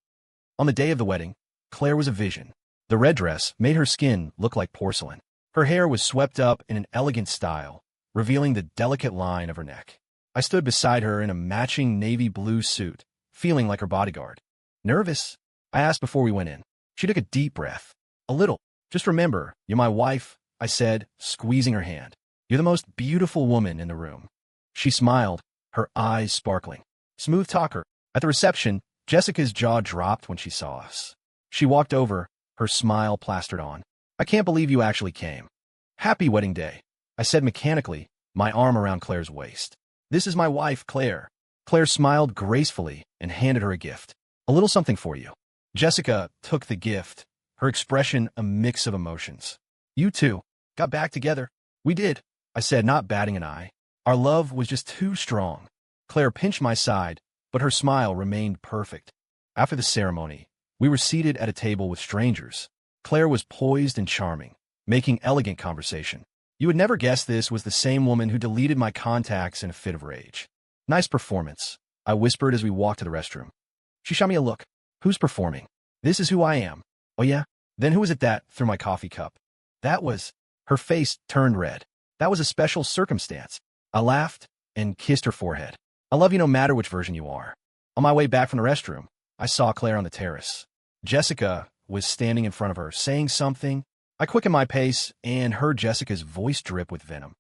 On the day of the wedding, Claire was a vision. The red dress made her skin look like porcelain. Her hair was swept up in an elegant style, revealing the delicate line of her neck. I stood beside her in a matching navy blue suit, feeling like her bodyguard. Nervous? I asked before we went in. She took a deep breath. A little. Just remember, you're my wife, I said, squeezing her hand. You're the most beautiful woman in the room. She smiled, her eyes sparkling. Smooth talker. At the reception, Jessica's jaw dropped when she saw us. She walked over, her smile plastered on. I can't believe you actually came. Happy wedding day, I said mechanically, my arm around Claire's waist. This is my wife, Claire. Claire smiled gracefully and handed her a gift. A little something for you. Jessica took the gift, her expression a mix of emotions. You two got back together. We did, I said, not batting an eye. Our love was just too strong. Claire pinched my side, but her smile remained perfect. After the ceremony, we were seated at a table with strangers. Claire was poised and charming, making elegant conversation. You would never guess this was the same woman who deleted my contacts in a fit of rage. Nice performance, I whispered as we walked to the restroom. She shot me a look. Who's performing? This is who I am. Oh yeah? Then who was it that threw my coffee cup? That was... Her face turned red. That was a special circumstance. I laughed and kissed her forehead. I love you no matter which version you are. On my way back from the restroom, I saw Claire on the terrace. Jessica was standing in front of her, saying something, I quickened my pace and heard Jessica's voice drip with venom.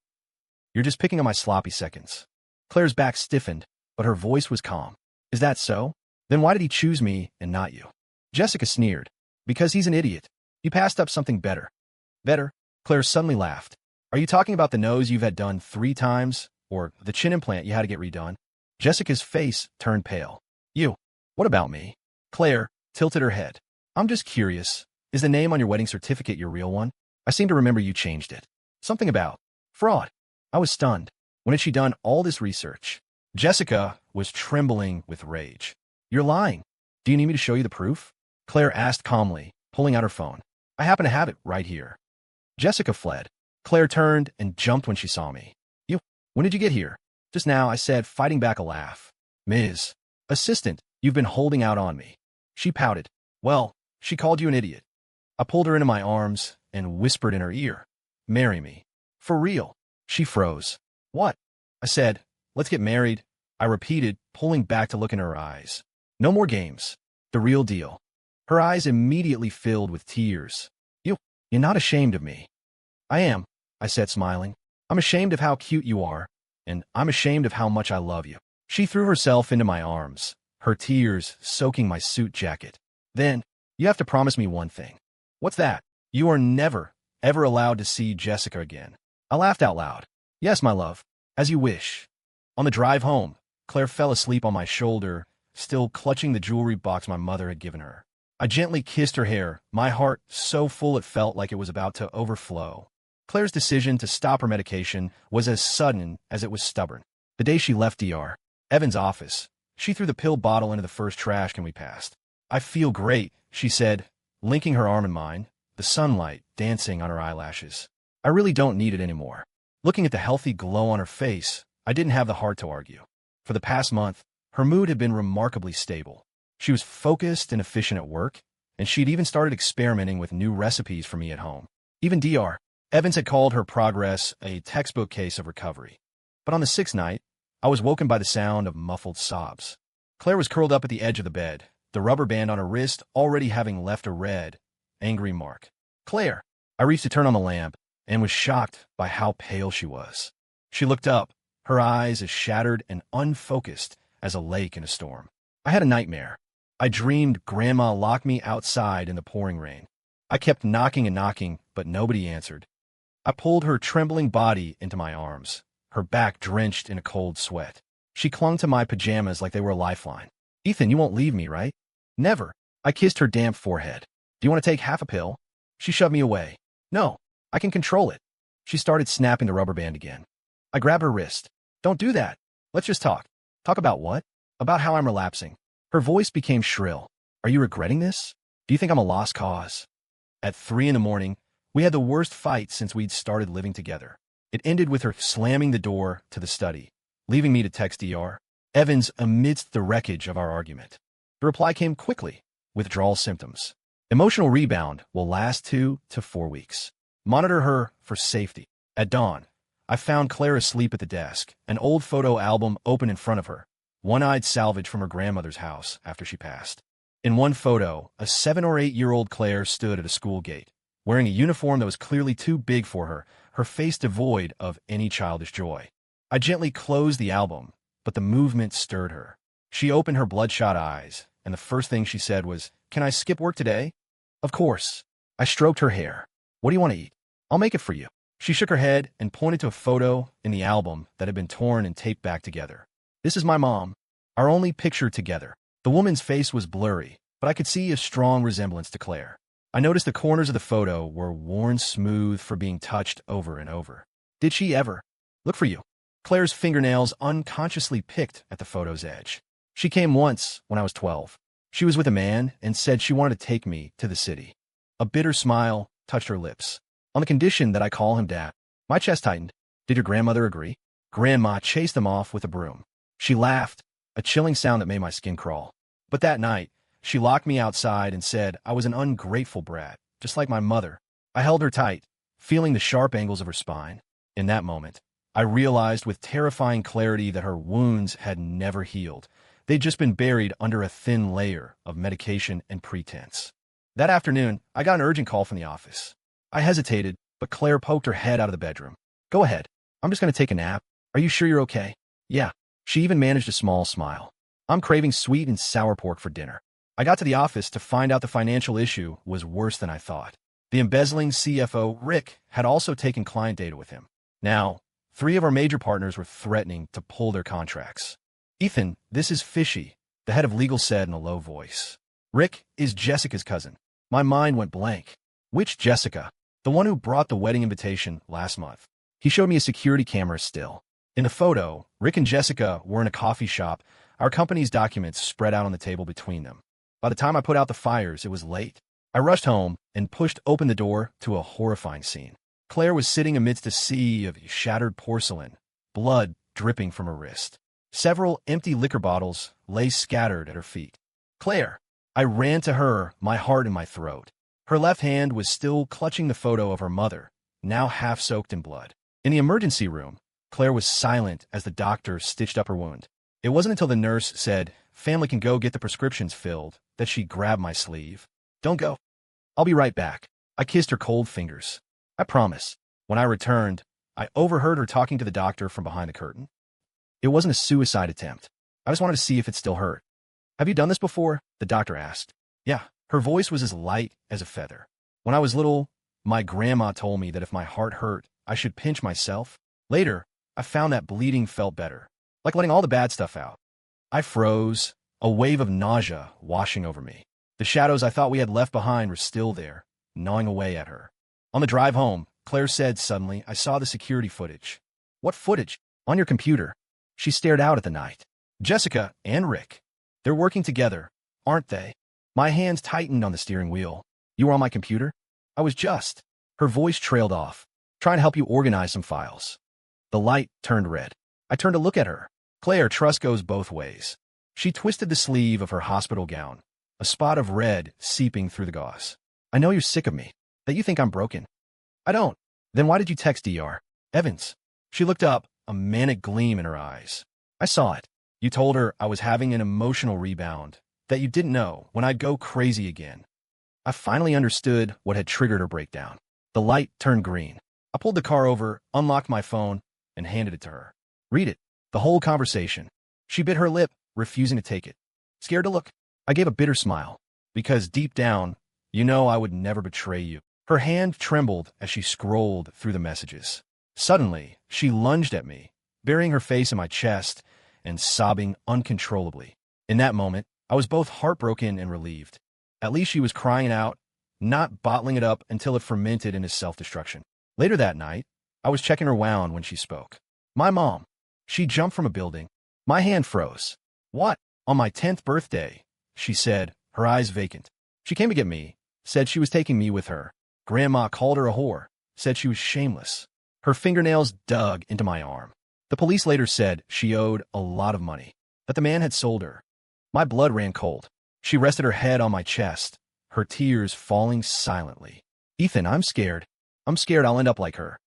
You're just picking on my sloppy seconds. Claire's back stiffened, but her voice was calm. Is that so? Then why did he choose me and not you? Jessica sneered. Because he's an idiot. You passed up something better. Better? Claire suddenly laughed. Are you talking about the nose you've had done 3 times? Or the chin implant you had to get redone? Jessica's face turned pale. You. What about me? Claire tilted her head. I'm just curious. Is the name on your wedding certificate your real one? I seem to remember you changed it. Something about fraud. I was stunned. When had she done all this research? Jessica was trembling with rage. You're lying. Do you need me to show you the proof? Claire asked calmly, pulling out her phone. I happen to have it right here. Jessica fled. Claire turned and jumped when she saw me. You. When did you get here? Just now, I said, fighting back a laugh. Ms. Assistant, you've been holding out on me. She pouted. Well, she called you an idiot. I pulled her into my arms and whispered in her ear. Marry me. For real. She froze. What? I said, let's get married. I repeated, pulling back to look in her eyes. No more games. The real deal. Her eyes immediately filled with tears. You're not ashamed of me. I am, I said, smiling. I'm ashamed of how cute you are, and I'm ashamed of how much I love you. She threw herself into my arms, her tears soaking my suit jacket. Then, you have to promise me one thing. What's that? You are never, ever allowed to see Jessica again. I laughed out loud. Yes, my love, as you wish. On the drive home, Claire fell asleep on my shoulder, still clutching the jewelry box my mother had given her. I gently kissed her hair, my heart so full it felt like it was about to overflow. Claire's decision to stop her medication was as sudden as it was stubborn. The day she left DR, Evan's office, she threw the pill bottle into the first trash can we passed. I feel great, she said, linking her arm in mine, the sunlight dancing on her eyelashes. I really don't need it anymore. Looking at the healthy glow on her face, I didn't have the heart to argue. For the past month, her mood had been remarkably stable. She was focused and efficient at work, and she'd even started experimenting with new recipes for me at home. Even DR, Evans had called her progress a textbook case of recovery. But on the 6th night, I was woken by the sound of muffled sobs. Claire was curled up at the edge of the bed, the rubber band on her wrist already having left a red, angry mark. Claire! I reached to turn on the lamp, and was shocked by how pale she was. She looked up, her eyes as shattered and unfocused as a lake in a storm. I had a nightmare. I dreamed Grandma locked me outside in the pouring rain. I kept knocking and knocking, but nobody answered. I pulled her trembling body into my arms, her back drenched in a cold sweat. She clung to my pajamas like they were a lifeline. Ethan, you won't leave me, right? Never. I kissed her damp forehead. Do you want to take half a pill? She shoved me away. No, I can control it. She started snapping the rubber band again. I grabbed her wrist. Don't do that. Let's just talk. Talk about what? About how I'm relapsing. Her voice became shrill. Are you regretting this? Do you think I'm a lost cause? At 3 a.m, we had the worst fight since we'd started living together. It ended with her slamming the door to the study, leaving me to text DR. Evans amidst the wreckage of our argument. The reply came quickly. Withdrawal symptoms. Emotional rebound will last 2 to 4 weeks. Monitor her for safety. At dawn, I found Claire asleep at the desk, an old photo album open in front of her, one-eyed salvage from her grandmother's house after she passed. In one photo, a 7 or 8-year-old Claire stood at a school gate, wearing a uniform that was clearly too big for her face devoid of any childish joy. I gently closed the album, but the movement stirred her. She opened her bloodshot eyes, and the first thing she said was, "Can I skip work today?" Of course. I stroked her hair. What do you want to eat? I'll make it for you. She shook her head and pointed to a photo in the album that had been torn and taped back together. This is my mom, our only picture together. The woman's face was blurry, but I could see a strong resemblance to Claire. I noticed the corners of the photo were worn smooth for being touched over and over. Did she ever? Look for you. Claire's fingernails unconsciously picked at the photo's edge. She came once when I was 12. She was with a man and said she wanted to take me to the city. A bitter smile touched her lips. On the condition that I call him Dad. My chest tightened. Did your grandmother agree? Grandma chased them off with a broom. She laughed, a chilling sound that made my skin crawl. But that night, she locked me outside and said I was an ungrateful brat, just like my mother. I held her tight, feeling the sharp angles of her spine. In that moment, I realized with terrifying clarity that her wounds had never healed. They'd just been buried under a thin layer of medication and pretense. That afternoon, I got an urgent call from the office. I hesitated, but Claire poked her head out of the bedroom. Go ahead. I'm just going to take a nap. Are you sure you're okay? Yeah. She even managed a small smile. I'm craving sweet and sour pork for dinner. I got to the office to find out the financial issue was worse than I thought. The embezzling CFO, Rick, had also taken client data with him. Now, 3 of our major partners were threatening to pull their contracts. Ethan, this is fishy, the head of legal said in a low voice. Rick is Jessica's cousin. My mind went blank. Which Jessica? The one who brought the wedding invitation last month. He showed me a security camera still. In the photo, Rick and Jessica were in a coffee shop, our company's documents spread out on the table between them. By the time I put out the fires, it was late. I rushed home and pushed open the door to a horrifying scene. Claire was sitting amidst a sea of shattered porcelain, blood dripping from her wrist. Several empty liquor bottles lay scattered at her feet. Claire! I ran to her, my heart in my throat. Her left hand was still clutching the photo of her mother, now half soaked in blood. In the emergency room, Claire was silent as the doctor stitched up her wound. It wasn't until the nurse said, "Family can go get the prescriptions filled," that she grabbed my sleeve. Don't go. I'll be right back. I kissed her cold fingers. I promise. When I returned, I overheard her talking to the doctor from behind the curtain. It wasn't a suicide attempt. I just wanted to see if it still hurt. Have you done this before? The doctor asked. Yeah. Her voice was as light as a feather. When I was little, my grandma told me that if my heart hurt, I should pinch myself. Later, I found that bleeding felt better, like letting all the bad stuff out. I froze, a wave of nausea washing over me. The shadows I thought we had left behind were still there, gnawing away at her. On the drive home, Claire said suddenly, I saw the security footage. What footage? On your computer. She stared out at the night. Jessica and Rick. They're working together, aren't they? My hands tightened on the steering wheel. You were on my computer? I was just. Her voice trailed off. Trying to help you organize some files. The light turned red. I turned to look at her. Claire, trust goes both ways. She twisted the sleeve of her hospital gown, a spot of red seeping through the gauze. I know you're sick of me, that you think I'm broken. I don't. Then why did you text Dr. Evans? She looked up, a manic gleam in her eyes. I saw it. You told her I was having an emotional rebound, that you didn't know when I'd go crazy again. I finally understood what had triggered her breakdown. The light turned green. I pulled the car over, unlocked my phone, and handed it to her. Read it. The whole conversation. She bit her lip, refusing to take it. Scared to look? I gave a bitter smile. Because deep down, you know I would never betray you. Her hand trembled as she scrolled through the messages. Suddenly, she lunged at me, burying her face in my chest and sobbing uncontrollably. In that moment, I was both heartbroken and relieved. At least she was crying it out, not bottling it up until it fermented into self-destruction. Later that night, I was checking her wound when she spoke. My mom. She jumped from a building. My hand froze. What? On my 10th birthday, she said, her eyes vacant. She came to get me, said she was taking me with her. Grandma called her a whore, said she was shameless. Her fingernails dug into my arm. The police later said she owed a lot of money, that the man had sold her. My blood ran cold. She rested her head on my chest, her tears falling silently. Ethan, I'm scared. I'm scared I'll end up like her.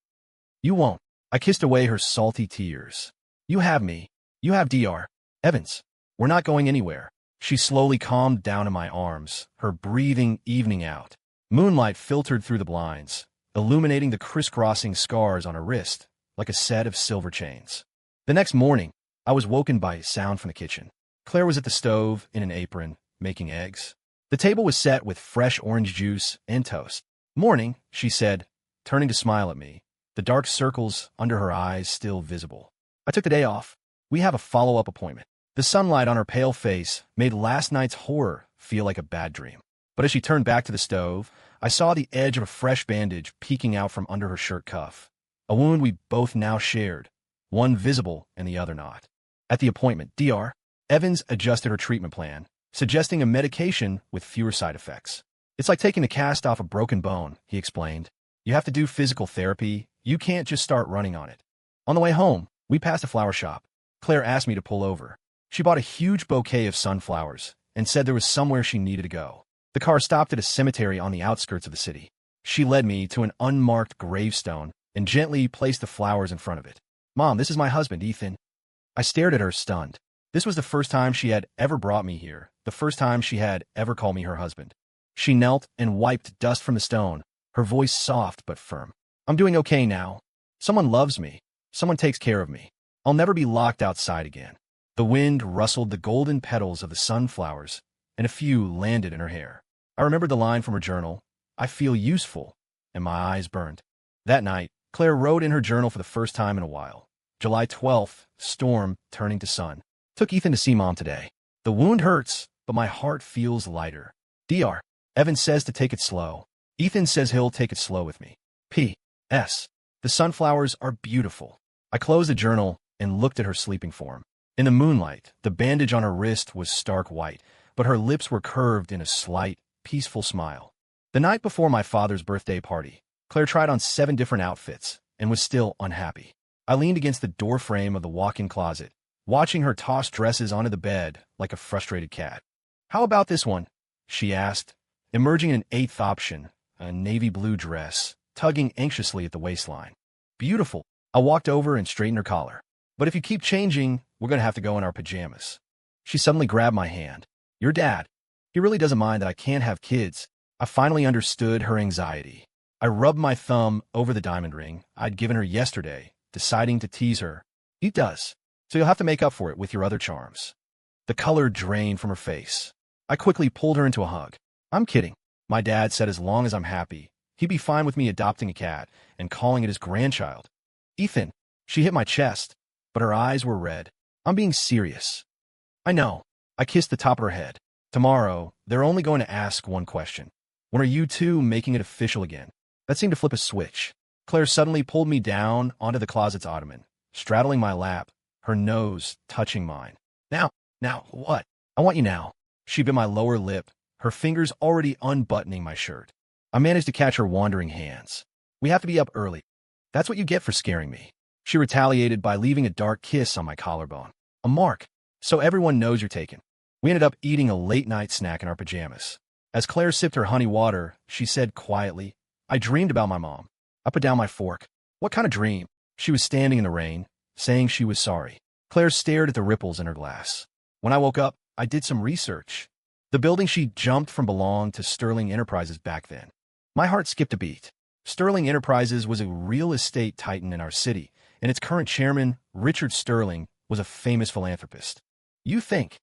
You won't. I kissed away her salty tears. You have me. You have Dr. Evans. We're not going anywhere. She slowly calmed down in my arms, her breathing evening out. Moonlight filtered through the blinds, illuminating the crisscrossing scars on her wrist like a set of silver chains. The next morning, I was woken by a sound from the kitchen. Claire was at the stove in an apron, making eggs. The table was set with fresh orange juice and toast. Morning, she said, turning to smile at me, the dark circles under her eyes still visible. I took the day off. We have a follow-up appointment. The sunlight on her pale face made last night's horror feel like a bad dream. But as she turned back to the stove, I saw the edge of a fresh bandage peeking out from under her shirt cuff. A wound we both now shared, one visible and the other not. At the appointment, Dr. Evans adjusted her treatment plan, suggesting a medication with fewer side effects. It's like taking the cast off a broken bone, he explained. You have to do physical therapy. You can't just start running on it. On the way home, we passed a flower shop. Claire asked me to pull over. She bought a huge bouquet of sunflowers and said there was somewhere she needed to go. The car stopped at a cemetery on the outskirts of the city. She led me to an unmarked gravestone and gently placed the flowers in front of it. Mom, this is my husband, Ethan. I stared at her, stunned. This was the first time she had ever brought me here, the first time she had ever called me her husband. She knelt and wiped dust from the stone, her voice soft but firm. I'm doing okay now. Someone loves me. Someone takes care of me. I'll never be locked outside again. The wind rustled the golden petals of the sunflowers, and a few landed in her hair. I remembered the line from her journal, "I feel useful," and my eyes burned. That night, Claire wrote in her journal for the first time in a while. July 12th, storm turning to sun. Took Ethan to see Mom today. The wound hurts, but my heart feels lighter. Dr. Evan says to take it slow. Ethan says he'll take it slow with me. P.S. The sunflowers are beautiful. I closed the journal and looked at her sleeping form. In the moonlight, the bandage on her wrist was stark white, but her lips were curved in a slight, peaceful smile. The night before my father's birthday party, Claire tried on 7 different outfits and was still unhappy. I leaned against the doorframe of the walk-in closet, watching her toss dresses onto the bed like a frustrated cat. "How about this one?" she asked, emerging an 8th option, a navy blue dress, tugging anxiously at the waistline. "Beautiful." I walked over and straightened her collar. "But if you keep changing, we're going to have to go in our pajamas." She suddenly grabbed my hand. "Your dad, he really doesn't mind that I can't have kids." I finally understood her anxiety. I rubbed my thumb over the diamond ring I'd given her yesterday, deciding to tease her. "He does, so you'll have to make up for it with your other charms." The color drained from her face. I quickly pulled her into a hug. "I'm kidding." My dad said as long as I'm happy, he'd be fine with me adopting a cat and calling it his grandchild. "Ethan," she hit my chest, but her eyes were red. "I'm being serious." "I know." I kissed the top of her head. "Tomorrow, they're only going to ask one question. When are you two making it official again?" That seemed to flip a switch. Claire suddenly pulled me down onto the closet's ottoman, straddling my lap, her nose touching mine. Now, what?" "I want you now." She bit my lower lip, her fingers already unbuttoning my shirt. I managed to catch her wandering hands. "We have to be up early." "That's what you get for scaring me." She retaliated by leaving a dark kiss on my collarbone. "A mark, so everyone knows you're taken." We ended up eating a late-night snack in our pajamas. As Claire sipped her honey water, she said quietly, "I dreamed about my mom." I put down my fork. "What kind of dream?" She was standing in the rain, saying she was sorry. Claire stared at the ripples in her glass. "When I woke up, I did some research. The building she jumped from belonged to Sterling Enterprises back then." My heart skipped a beat. Sterling Enterprises was a real estate titan in our city, and its current chairman, Richard Sterling, was a famous philanthropist. "You think?"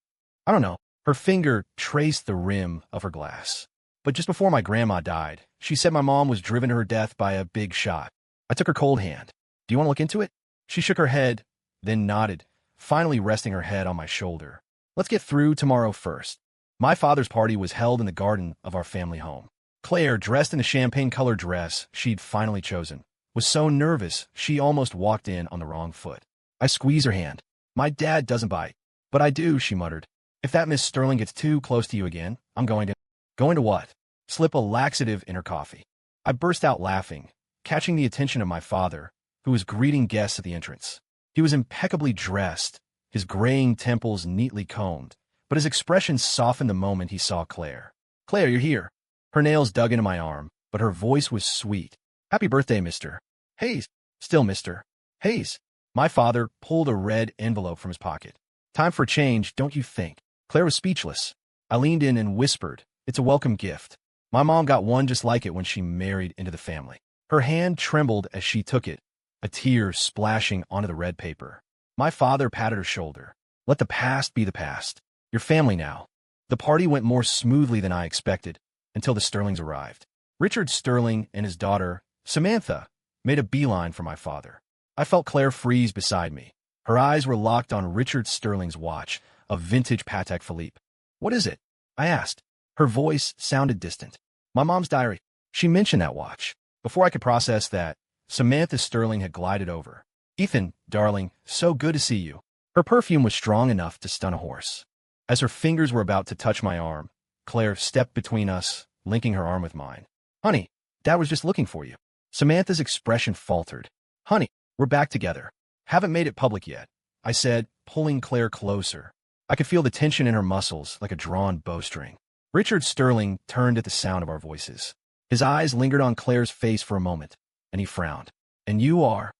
"I don't know." Her finger traced the rim of her glass. "But just before my grandma died, she said my mom was driven to her death by a big shot." I took her cold hand. "Do you want to look into it?" She shook her head, then nodded, finally resting her head on my shoulder. "Let's get through tomorrow first." My father's party was held in the garden of our family home. Claire, dressed in the champagne-colored dress she'd finally chosen, was so nervous she almost walked in on the wrong foot. I squeezed her hand. "My dad doesn't bite." "But I do," she muttered. "If that Miss Sterling gets too close to you again, I'm going to—" "Going to what?" "Slip a laxative in her coffee." I burst out laughing, catching the attention of my father, who was greeting guests at the entrance. He was impeccably dressed, his graying temples neatly combed, but his expression softened the moment he saw Claire. "Claire, you're here." Her nails dug into my arm, but her voice was sweet. "Happy birthday, Mr. Hayes." "Still Mr. Hayes." My father pulled a red envelope from his pocket. "Time for a change, don't you think?" Claire was speechless. I leaned in and whispered, "It's a welcome gift. My mom got one just like it when she married into the family." Her hand trembled as she took it, a tear splashing onto the red paper. My father patted her shoulder. "Let the past be the past. You're family now." The party went more smoothly than I expected, until the Sterlings arrived. Richard Sterling and his daughter, Samantha, made a beeline for my father. I felt Claire freeze beside me. Her eyes were locked on Richard Sterling's watch, a vintage Patek Philippe. "What is it?" I asked. Her voice sounded distant. "My mom's diary. She mentioned that watch." Before I could process that, Samantha Sterling had glided over. "Ethan, darling, so good to see you." Her perfume was strong enough to stun a horse. As her fingers were about to touch my arm, Claire stepped between us, linking her arm with mine. "Honey, Dad was just looking for you." Samantha's expression faltered. "Honey, we're back together. Haven't made it public yet," I said, pulling Claire closer. I could feel the tension in her muscles like a drawn bowstring. Richard Sterling turned at the sound of our voices. His eyes lingered on Claire's face for a moment, and he frowned. "And you are—"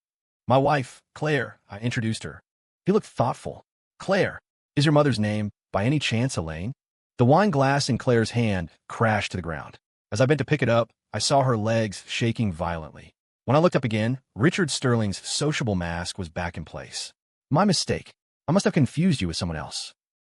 "My wife, Claire," I introduced her. He looked thoughtful. "Claire, is your mother's name, by any chance, Elaine?" The wine glass in Claire's hand crashed to the ground. As I bent to pick it up, I saw her legs shaking violently. When I looked up again, Richard Sterling's sociable mask was back in place. My mistake. I must have confused you with someone else.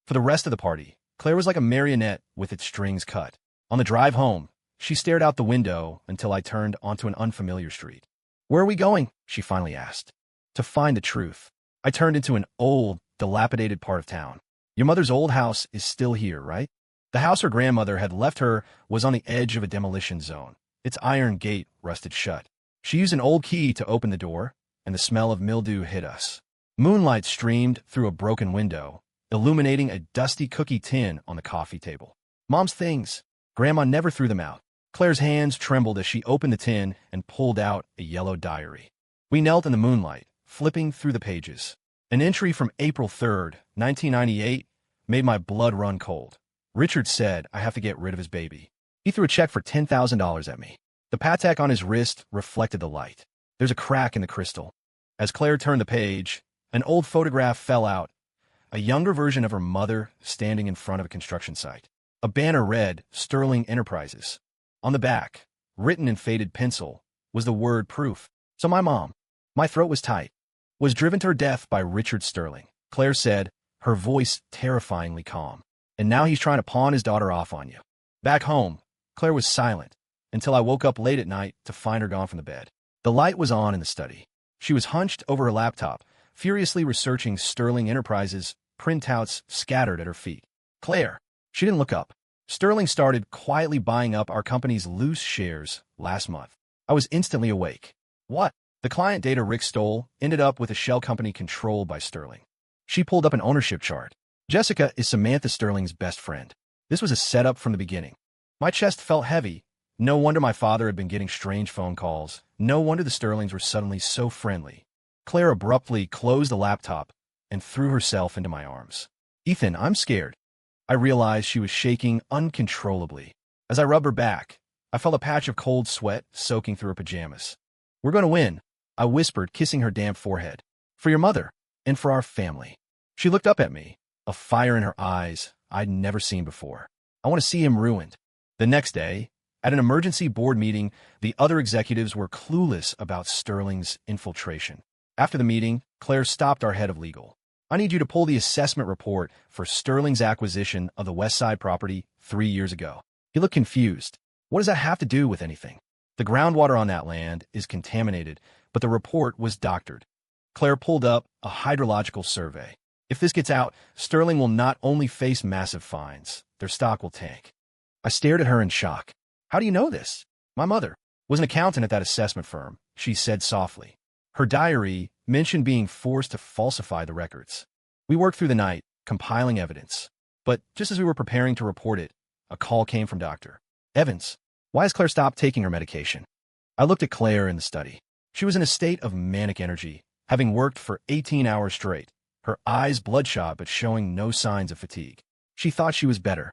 For the rest of the party, Claire was like a marionette with its strings cut. On the drive home, she stared out the window until I turned onto an unfamiliar street. Where are we going? She finally asked. To find the truth. I turned into an old, dilapidated part of town. Your mother's old house is still here, right? The house her grandmother had left her was on the edge of a demolition zone. Its iron gate rusted shut. She used an old key to open the door, and the smell of mildew hit us. Moonlight streamed through a broken window, illuminating a dusty cookie tin on the coffee table. Mom's things. Grandma never threw them out. Claire's hands trembled as she opened the tin and pulled out a yellow diary. We knelt in the moonlight, flipping through the pages. An entry from April 3rd, 1998, made my blood run cold. Richard said I have to get rid of his baby. He threw a check for $10,000 at me. The Patek on his wrist reflected the light. There's a crack in the crystal. As Claire turned the page, an old photograph fell out, a younger version of her mother standing in front of a construction site. A banner read, Sterling Enterprises. On the back, written in faded pencil, was the word proof. So my mom, my throat was tight, was driven to her death by Richard Sterling. Claire said, her voice terrifyingly calm. And now he's trying to pawn his daughter off on you. Back home, Claire was silent until I woke up late at night to find her gone from the bed. The light was on in the study. She was hunched over her laptop, furiously researching Sterling Enterprises, printouts scattered at her feet. Claire. She didn't look up. Sterling started quietly buying up our company's loose shares last month. I was instantly awake. What? The client data Rick stole ended up with a shell company controlled by Sterling. She pulled up an ownership chart. Jessica is Samantha Sterling's best friend. This was a setup from the beginning. My chest felt heavy. No wonder my father had been getting strange phone calls. No wonder the Sterlings were suddenly so friendly. Claire abruptly closed the laptop and threw herself into my arms. Ethan, I'm scared. I realized she was shaking uncontrollably. As I rubbed her back, I felt a patch of cold sweat soaking through her pajamas. We're going to win, I whispered, kissing her damp forehead. For your mother, and for our family. She looked up at me, a fire in her eyes I'd never seen before. I want to see him ruined. The next day, at an emergency board meeting, the other executives were clueless about Sterling's infiltration. After the meeting, Claire stopped our head of legal. I need you to pull the assessment report for Sterling's acquisition of the West Side property 3 years ago. He looked confused. What does that have to do with anything? The groundwater on that land is contaminated, but the report was doctored. Claire pulled up a hydrological survey. If this gets out, Sterling will not only face massive fines, their stock will tank. I stared at her in shock. How do you know this? My mother was an accountant at that assessment firm, she said softly. Her diary mentioned being forced to falsify the records. We worked through the night, compiling evidence. But just as we were preparing to report it, a call came from Dr. Evans. Why has Claire stopped taking her medication? I looked at Claire in the study. She was in a state of manic energy, having worked for 18 hours straight, her eyes bloodshot but showing no signs of fatigue. She thought she was better.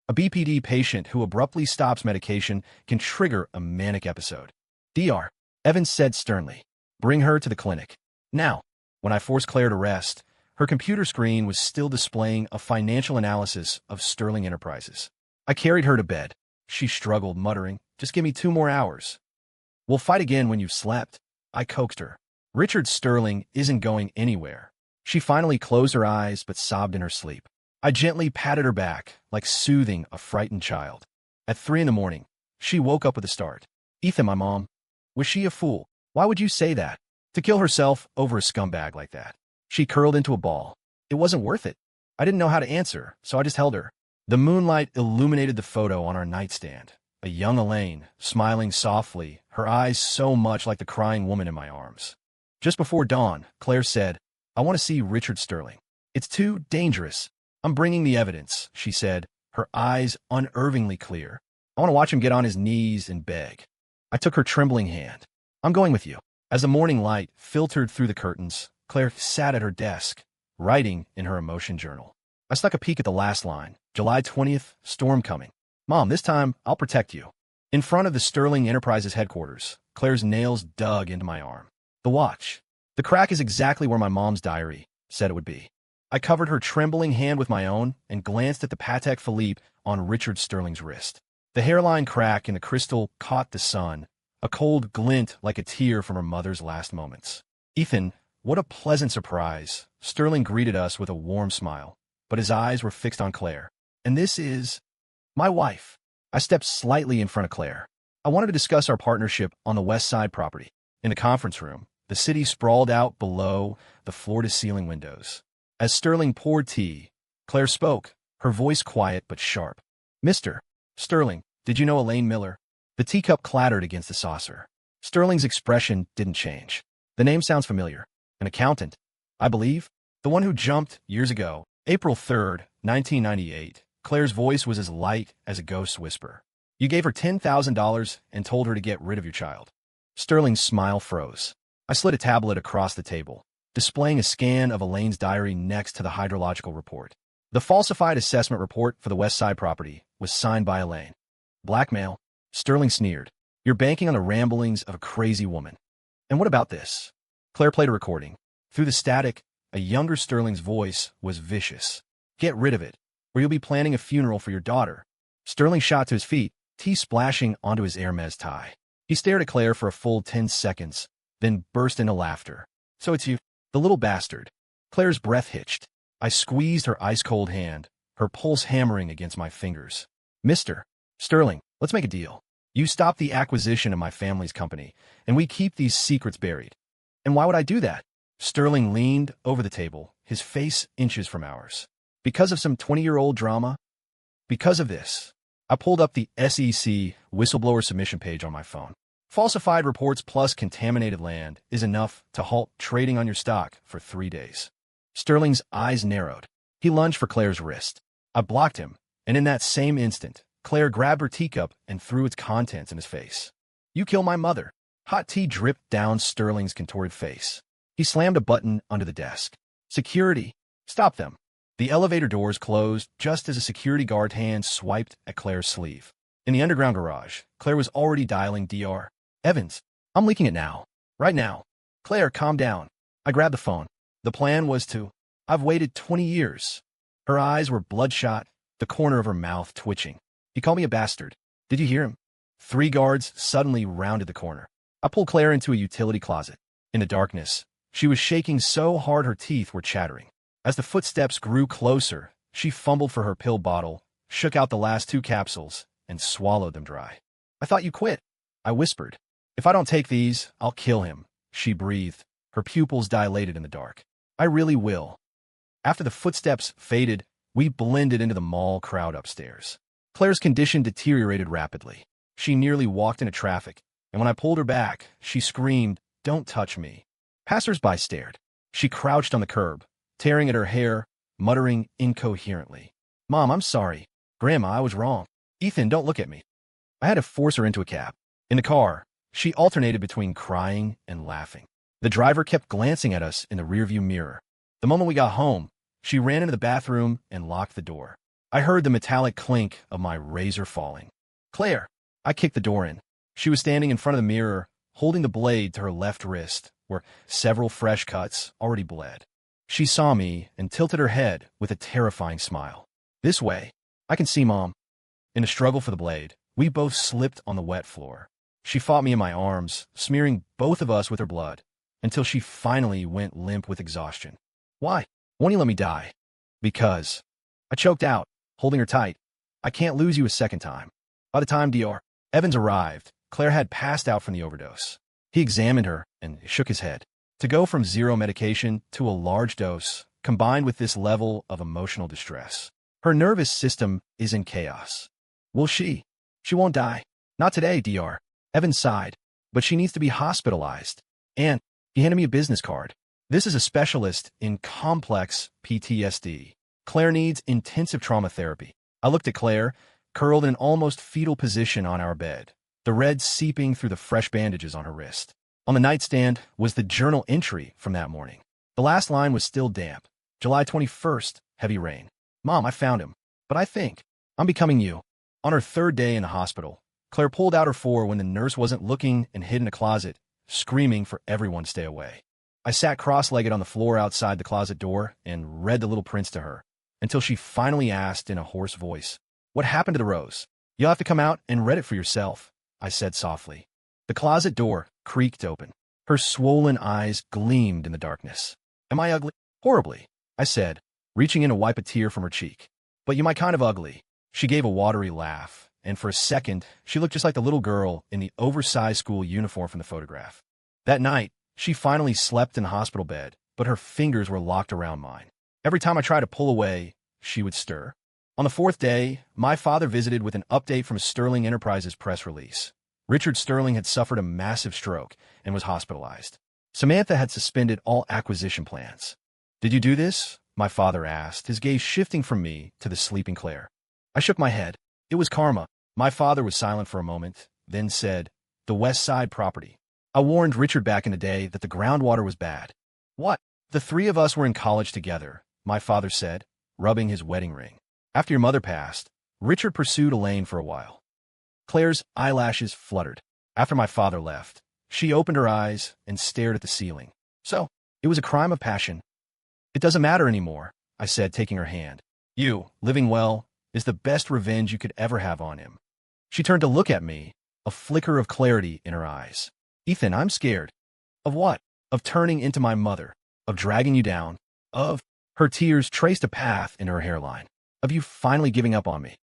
A BPD patient who abruptly stops medication can trigger a manic episode. Dr. Evans said sternly. Bring her to the clinic. Now, when I forced Claire to rest, her computer screen was still displaying a financial analysis of Sterling Enterprises. I carried her to bed. She struggled, muttering, just give me 2 more hours. We'll fight again when you've slept. I coaxed her. Richard Sterling isn't going anywhere. She finally closed her eyes but sobbed in her sleep. I gently patted her back, like soothing a frightened child. At 3 in the morning, she woke up with a start. Ethan, my mom. Was she a fool? Why would you say that? To kill herself over a scumbag like that. She curled into a ball. It wasn't worth it. I didn't know how to answer, so I just held her. The moonlight illuminated the photo on our nightstand. A young Elaine, smiling softly, her eyes so much like the crying woman in my arms. Just before dawn, Claire said, I want to see Richard Sterling. It's too dangerous. I'm bringing the evidence, she said, her eyes unervingly clear. I want to watch him get on his knees and beg. I took her trembling hand. I'm going with you. As the morning light filtered through the curtains, Claire sat at her desk, writing in her emotion journal. I stuck a peek at the last line. July 20th, storm coming. Mom, this time, I'll protect you. In front of the Sterling Enterprises headquarters, Claire's nails dug into my arm. The watch. The crack is exactly where my mom's diary said it would be. I covered her trembling hand with my own and glanced at the Patek Philippe on Richard Sterling's wrist. The hairline crack in the crystal caught the sun, a cold glint like a tear from her mother's last moments. "Ethan, what a pleasant surprise." Sterling greeted us with a warm smile, but his eyes were fixed on Claire. "And this is my wife." I stepped slightly in front of Claire. I wanted to discuss our partnership on the West Side property. In the conference room, the city sprawled out below the floor-to-ceiling windows. As Sterling poured tea, Claire spoke, her voice quiet but sharp. "Mr. Sterling, did you know Elaine Miller?" The teacup clattered against the saucer. Sterling's expression didn't change. "The name sounds familiar. An accountant, I believe? The one who jumped years ago, April 3rd, 1998. Claire's voice was as light as a ghost's whisper. "You gave her $10,000 and told her to get rid of your child." Sterling's smile froze. I slid a tablet across the table, displaying a scan of Elaine's diary next to the hydrological report. The falsified assessment report for the West Side property was signed by Elaine. "Blackmail?" Sterling sneered. "You're banking on the ramblings of a crazy woman." "And what about this?" Claire played a recording. Through the static, a younger Sterling's voice was vicious. "Get rid of it, or you'll be planning a funeral for your daughter." Sterling shot to his feet, tea splashing onto his Hermes tie. He stared at Claire for a full 10 seconds, then burst into laughter. "So it's you, the little bastard." Claire's breath hitched. I squeezed her ice-cold hand, her pulse hammering against my fingers. "Mr. Sterling, let's make a deal. You stop the acquisition of my family's company, and we keep these secrets buried." "And why would I do that?" Sterling leaned over the table, his face inches from ours. "Because of some 20-year-old drama?" "Because of this." I pulled up the SEC whistleblower submission page on my phone. "Falsified reports plus contaminated land is enough to halt trading on your stock for 3 days." Sterling's eyes narrowed. He lunged for Claire's wrist. I blocked him, and in that same instant, Claire grabbed her teacup and threw its contents in his face. "You kill my mother." Hot tea dripped down Sterling's contorted face. He slammed a button under the desk. "Security, stop them." The elevator doors closed just as a security guard's hand swiped at Claire's sleeve. In the underground garage, Claire was already dialing Dr. Evans. "I'm leaking it now. Right now." "Claire, calm down." I grabbed the phone. The plan was to... I've waited 20 years. Her eyes were bloodshot, the corner of her mouth twitching. "He called me a bastard. Did you hear him?" 3 guards suddenly rounded the corner. I pulled Claire into a utility closet. In the darkness, she was shaking so hard her teeth were chattering. As the footsteps grew closer, she fumbled for her pill bottle, shook out the last 2 capsules, and swallowed them dry. "I thought you quit," I whispered. "If I don't take these, I'll kill him," she breathed, her pupils dilated in the dark. "I really will." After the footsteps faded, we blended into the mall crowd upstairs. Claire's condition deteriorated rapidly. She nearly walked into traffic, and when I pulled her back, she screamed, "Don't touch me." Passers-by stared. She crouched on the curb, tearing at her hair, muttering incoherently. "Mom, I'm sorry. Grandma, I was wrong. Ethan, don't look at me." I had to force her into a cab. In the car, she alternated between crying and laughing. The driver kept glancing at us in the rearview mirror. The moment we got home, she ran into the bathroom and locked the door. I heard the metallic clink of my razor falling. "Claire!" I kicked the door in. She was standing in front of the mirror, holding the blade to her left wrist, where several fresh cuts already bled. She saw me and tilted her head with a terrifying smile. "This way." "I can see, Mom." In a struggle for the blade, we both slipped on the wet floor. She fought me in my arms, smearing both of us with her blood, until she finally went limp with exhaustion. "Why? Won't you let me die?" "Because." I choked out, holding her tight. "I can't lose you a second time." By the time Dr. Evans arrived, Claire had passed out from the overdose. He examined her and shook his head. To go from 0 medication to a large dose, combined with this level of emotional distress, her nervous system is in chaos. "Will she? She won't die." "Not today, Dr. Evans sighed. "But she needs to be hospitalized." And he handed me a business card. "This is a specialist in complex PTSD. Claire needs intensive trauma therapy." I looked at Claire, curled in an almost fetal position on our bed, the red seeping through the fresh bandages on her wrist. On the nightstand was the journal entry from that morning. The last line was still damp. July 21st, heavy rain. "Mom, I found him. But I think I'm becoming you." On her 3rd day in the hospital, Claire pulled out her 4 when the nurse wasn't looking and hid in a closet, screaming for everyone to stay away. I sat cross-legged on the floor outside the closet door and read The Little Prince to her, until she finally asked in a hoarse voice, "What happened to the rose?" You'll have to come out and read it for yourself, I said softly. The closet door creaked open. Her swollen eyes gleamed in the darkness. Am I ugly? Horribly, I said, reaching in to wipe a tear from her cheek. But you might kind of ugly. She gave a watery laugh, and for a second, she looked just like the little girl in the oversized school uniform from the photograph. That night, she finally slept in the hospital bed, but her fingers were locked around mine. Every time I tried to pull away, she would stir. On the fourth day, my father visited with an update from Sterling Enterprises press release. Richard Sterling had suffered a massive stroke and was hospitalized. Samantha had suspended all acquisition plans. Did you do this? My father asked, his gaze shifting from me to the sleeping Claire. I shook my head. It was karma. My father was silent for a moment, then said, the West Side property. I warned Richard back in the day that the groundwater was bad. What? The three of us were in college together, my father said, rubbing his wedding ring. After your mother passed, Richard pursued Elaine for a while. Claire's eyelashes fluttered. After my father left, she opened her eyes and stared at the ceiling. So, it was a crime of passion. It doesn't matter anymore, I said, taking her hand. You, living well, is the best revenge you could ever have on him. She turned to look at me, a flicker of clarity in her eyes. Ethan, I'm scared. Of what? Of turning into my mother. Of dragging you down. Of... Her tears traced a path in her hairline. Of you finally giving up on me.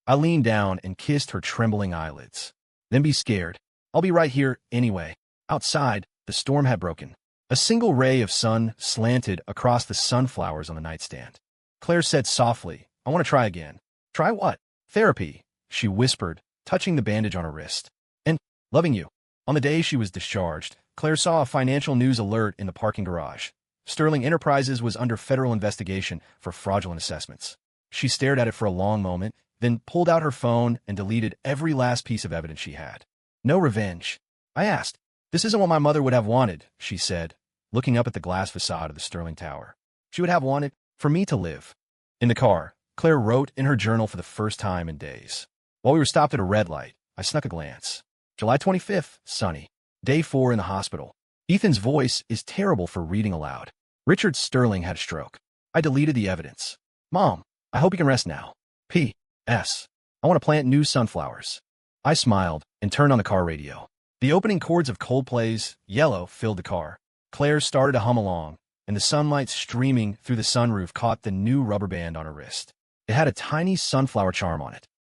I leaned down and kissed her trembling eyelids. Then be scared. I'll be right here anyway. Outside, the storm had broken. A single ray of sun slanted across the sunflowers on the nightstand. Claire said softly, I want to try again. Try what? Therapy, she whispered, touching the bandage on her wrist. And loving you. On the day she was discharged, Claire saw a financial news alert in the parking garage. Sterling Enterprises was under federal investigation for fraudulent assessments. She stared at it for a long moment, then pulled out her phone and deleted every last piece of evidence she had. No revenge. I asked. This isn't what my mother would have wanted, she said, looking up at the glass facade of the Sterling Tower. She would have wanted for me to live. In the car, Claire wrote in her journal for the first time in days. While we were stopped at a red light, I snuck a glance. July 25th, sunny. Day 4 in the hospital. Ethan's voice is terrible for reading aloud. Richard Sterling had a stroke. I deleted the evidence. Mom, I hope you can rest now. P.S. I want to plant new sunflowers. I smiled and turned on the car radio. The opening chords of Coldplay's Yellow filled the car. Claire started to hum along, and the sunlight streaming through the sunroof caught the new rubber band on her wrist. It had a tiny sunflower charm on it.